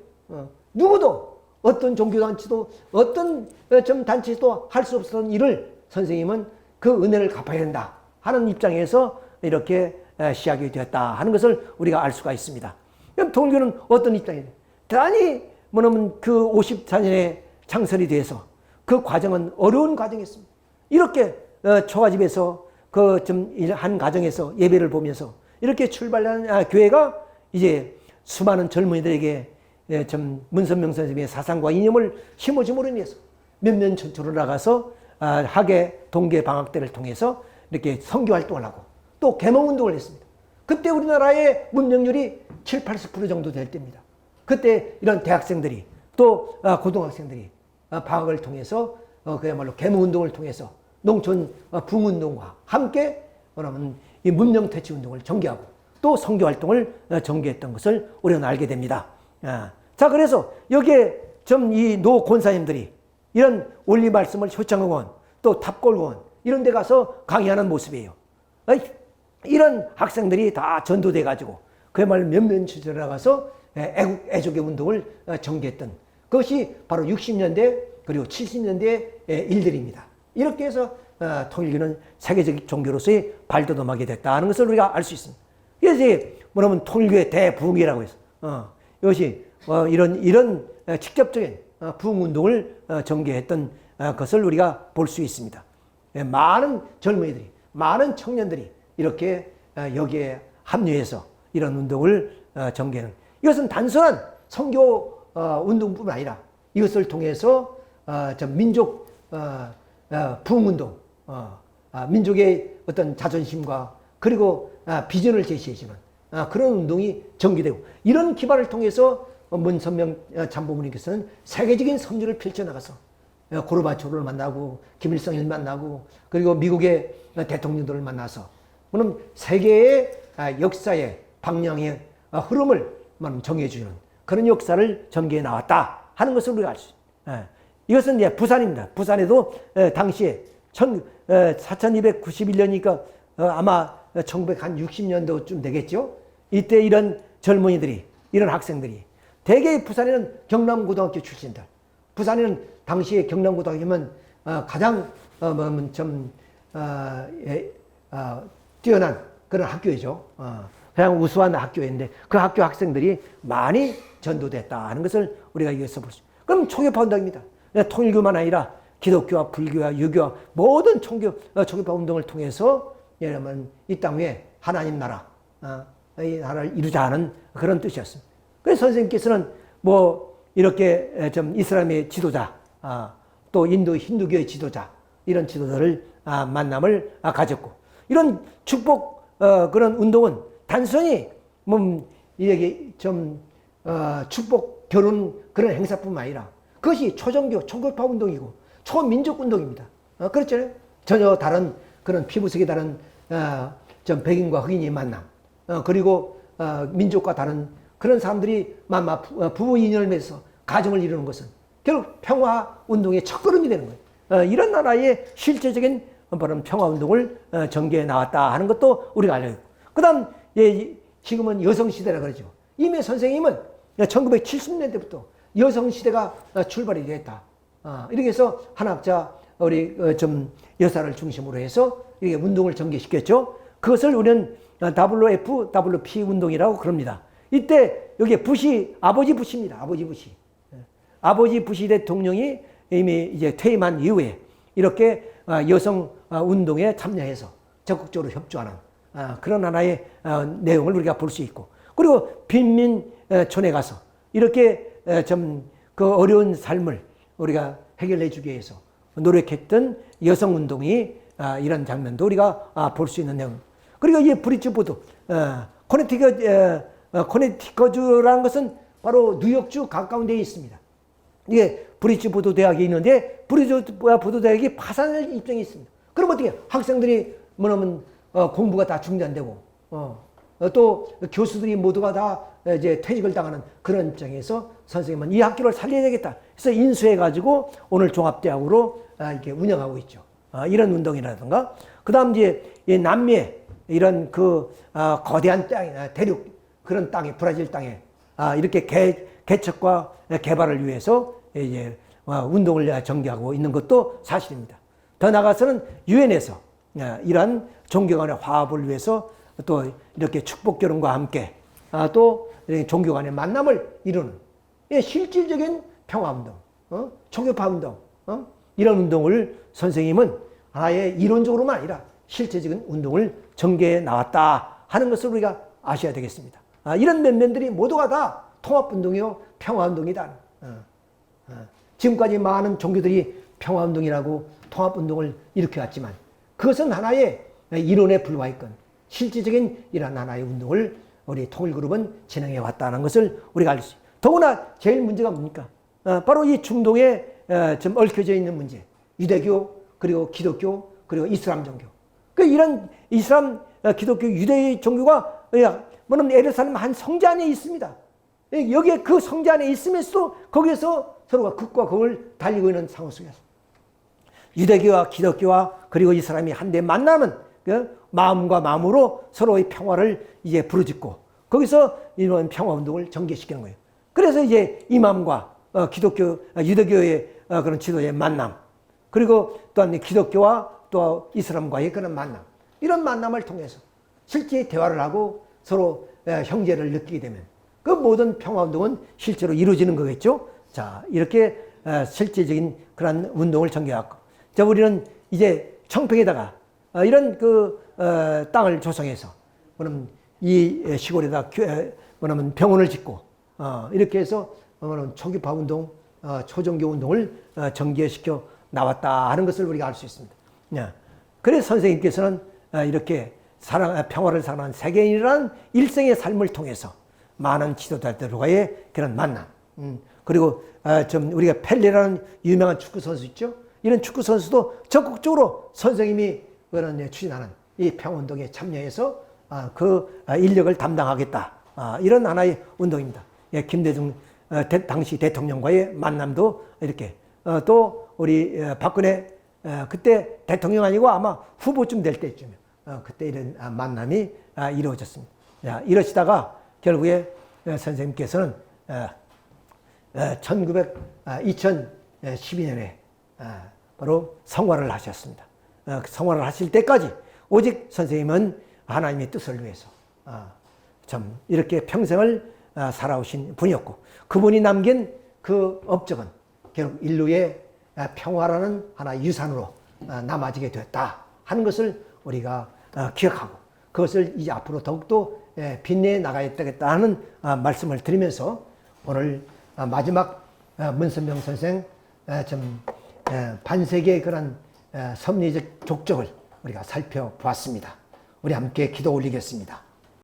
누구도 어떤 종교단체도 어떤 좀 단체도 할 수 없었던 일을 선생님은 그 은혜를 갚아야 된다 하는 입장에서 이렇게 시작이 되었다 하는 것을 우리가 알 수가 있습니다. 그럼 동교는 어떤 입장이에요? 대단히 뭐냐면 그 54년에 창설이 돼서 그 과정은 어려운 과정이었습니다. 이렇게 초가집에서 그 좀 한 가정에서 예배를 보면서 이렇게 출발한 교회가 이제 수많은 젊은이들에게 좀 문선명 선생님의 사상과 이념을 심어줌으로 인해서 몇몇 전투를 나가서 학예 동계 방학 때를 통해서 이렇게 선교 활동을 하고 또 계몽운동을 했습니다. 그때 우리나라의 문명률이 7, 80% 정도 될 때입니다. 그때 이런 대학생들이 또 고등학생들이 방학을 통해서 그야말로 계몽운동을 통해서 농촌 부흥운동과 함께 그러면 이 문명퇴치운동을 전개하고 또 선교활동을 전개했던 것을 우리는 알게 됩니다. 자, 그래서 여기에 좀 이 노 권사님들이 이런 원리 말씀을 효창의원 또 탑골원 이런 데 가서 강의하는 모습이에요. 이런 학생들이 다 전도돼 가지고 그야말로 몇몇 주에 나가서 애국의 운동을 전개했던 그것이 바로 60년대 그리고 70년대의 일들입니다. 이렇게 해서 통일교는 세계적 종교로서의 발돋움하게 됐다는 것을 우리가 알 수 있습니다. 그래서 뭐냐면 통일교의 대부흥이라고 해서 이것이 이런 직접적인 부흥운동을 전개했던 것을 우리가 볼 수 있습니다. 많은 젊은이들이 많은 청년들이 이렇게 여기에 합류해서 이런 운동을 전개하는 이것은 단순한 선교 운동뿐만 아니라 이것을 통해서 민족 부흥운동, 민족의 어떤 자존심과 그리고 비전을 제시해주는 그런 운동이 전개되고 이런 기반을 통해서 문선명 참부모님께서는 세계적인 선교를 펼쳐나가서 고르바초프를 만나고 김일성을 만나고 그리고 미국의 대통령들을 만나서 그럼 세계의 역사의 방향의 흐름을 정해주는 그런 역사를 전개해 나왔다 하는 것을 우리가 알 수 있습니다. 이것은 이제 부산입니다. 부산에도 당시에 4291년이니까 아마 1960년도쯤 되겠죠. 이때 이런 젊은이들이 이런 학생들이 대개 부산에는 경남고등학교 출신들 부산에는 당시에 경남고등학교면 가장 좀 뛰어난 그런 학교이죠. 그냥 우수한 학교였는데 그 학교 학생들이 많이 전도됐다 하는 것을 우리가 여기서 볼 수 있습니다. 그럼 초교파 운동입니다. 통일교만 아니라 기독교와 불교와 유교와 모든 초교파 운동을 통해서 여러분 이 땅 위에 하나님 나라 이 나라를 이루자 하는 그런 뜻이었습니다. 그래서 선생님께서는 뭐 이렇게 좀 이슬람의 지도자 또 인도 힌두교의 지도자 이런 지도자를 만남을 가졌고 이런 축복 그런 운동은 단순히 뭐 이게 좀 축복 결혼 그런 행사뿐만 아니라 그것이 초종교 초교파 운동이고 초민족 운동입니다. 그렇잖아요. 전혀 다른 그런 피부색이 다른 좀 백인과 흑인의 만남 그리고 민족과 다른 그런 사람들이 부부 인연을 맺어서 가정을 이루는 것은 결국 평화 운동의 첫걸음이 되는 거예요. 이런 나라의 실제적인 평화 운동을 전개해 나왔다 하는 것도 우리가 알려요. 그다음 지금은 여성 시대라 그러죠. 이미 선생님은 1970년대부터 여성시대가 출발이 됐다. 이렇게 해서 한학자 우리 좀 여사를 중심으로 해서 이렇게 운동을 전개시켰죠. 그것을 우리는 WFWP 운동이라고 그럽니다. 이때 여기 부시, 아버지 부시입니다. 아버지 부시. 아버지 부시 대통령이 이미 이제 퇴임한 이후에 이렇게 여성 운동에 참여해서 적극적으로 협조하는 그런 하나의 내용을 우리가 볼 수 있고, 그리고 빈민촌에 가서 이렇게 좀 그 어려운 삶을 우리가 해결해 주기 위해서 노력했던 여성 운동이 이런 장면도 우리가 볼 수 있는 내용. 그리고 이 브리츠포드, 코네티컷주라는 것은 바로 뉴욕주 가까운 데에 있습니다. 이게 브리츠포드 대학이 있는데 브리츠포드 대학이 파산할 입장이 있습니다. 그럼 어떻게 학생들이 뭐냐면 공부가 다 중단되고 또 교수들이 모두가 다 이제 퇴직을 당하는 그런 입장에서 선생님은 이 학교를 살려야 되겠다. 그래서 인수해 가지고 오늘 종합대학으로 이렇게 운영하고 있죠. 이런 운동이라든가, 그다음 이제 남미에 이런 그 거대한 땅, 대륙 그런 땅에, 브라질 땅에 이렇게 개척과 개발을 위해서 이제 운동을 전개하고 있는 것도 사실입니다. 더 나아가서는 유엔에서 이러한 종교 간의 화합을 위해서 또 이렇게 축복 결혼과 함께 또 종교 간의 만남을 이루는 실질적인 평화운동, 초교파운동, 이런 운동을 선생님은 하나의 이론적으로만 아니라 실제적인 운동을 전개해 나왔다 하는 것을 우리가 아셔야 되겠습니다. 이런 면면들이 모두가 다 통합운동이요 평화운동이다. 지금까지 많은 종교들이 평화운동이라고 통합운동을 일으켜왔지만 그것은 하나의 이론에 불과했건 실질적인 이런 하나의 운동을 우리 통일그룹은 진행해 왔다는 것을 우리가 알 수 있습니다. 더구나 제일 문제가 뭡니까? 바로 이 중동에 좀 얽혀져 있는 문제. 유대교, 그리고 기독교, 그리고 이슬람 종교. 그 이런 이슬람, 기독교, 유대 종교가 뭐냐면 예루살렘 한 성자 안에 있습니다. 여기에 그 성자 안에 있으면서도 거기에서 서로가 극과 극을 달리고 있는 상황 속에서 유대교와 기독교와 그리고 이슬람이 한데 만나면 마음과 마음으로 서로의 평화를 이제 부르짖고 거기서 이런 평화운동을 전개시키는 거예요. 그래서 이제 이맘과 기독교, 유대교의 그런 지도의 만남, 그리고 또한 기독교와 또 이슬람과의 그런 만남, 이런 만남을 통해서 실제 대화를 하고 서로 형제를 느끼게 되면 그 모든 평화운동은 실제로 이루어지는 거겠죠. 자, 이렇게 실제적인 그런 운동을 전개하고, 자, 우리는 이제 청평에다가 이런 그 땅을 조성해서 뭐냐면 이 시골에다 뭐냐면 병원을 짓고 이렇게 해서 뭐냐면 초기파 운동, 초종교 운동을 전개시켜 나왔다 하는 것을 우리가 알 수 있습니다. 그래서 선생님께서는 이렇게 평화를 사랑하는 세계인이라는 일생의 삶을 통해서 많은 지도자들과의 그런 만남, 그리고 좀 우리가 펠레라는 유명한 축구 선수 있죠. 이런 축구 선수도 적극적으로 선생님이 그런 추진하는 이 평화운동에 참여해서 그 인력을 담당하겠다, 이런 하나의 운동입니다. 김대중 당시 대통령과의 만남도 이렇게, 또 우리 박근혜 그때 대통령 아니고 아마 후보쯤 될 때쯤에 그때 이런 만남이 이루어졌습니다. 이러시다가 결국에 선생님께서는 2012년에 바로 성화를 하셨습니다. 성화를 하실 때까지 오직 선생님은 하나님의 뜻을 위해서 참 이렇게 평생을 살아오신 분이었고, 그분이 남긴 그 업적은 결국 인류의 평화라는 하나의 유산으로 남아지게 되었다 하는 것을 우리가 기억하고, 그것을 이제 앞으로 더욱더 빛내 나가야 되겠다 하는 말씀을 드리면서 오늘 마지막 문선명 선생 좀 반세기의 그런 섭리적 족적을 우리가 살펴보았습니다. 우리 함께 기도 올리겠습니다.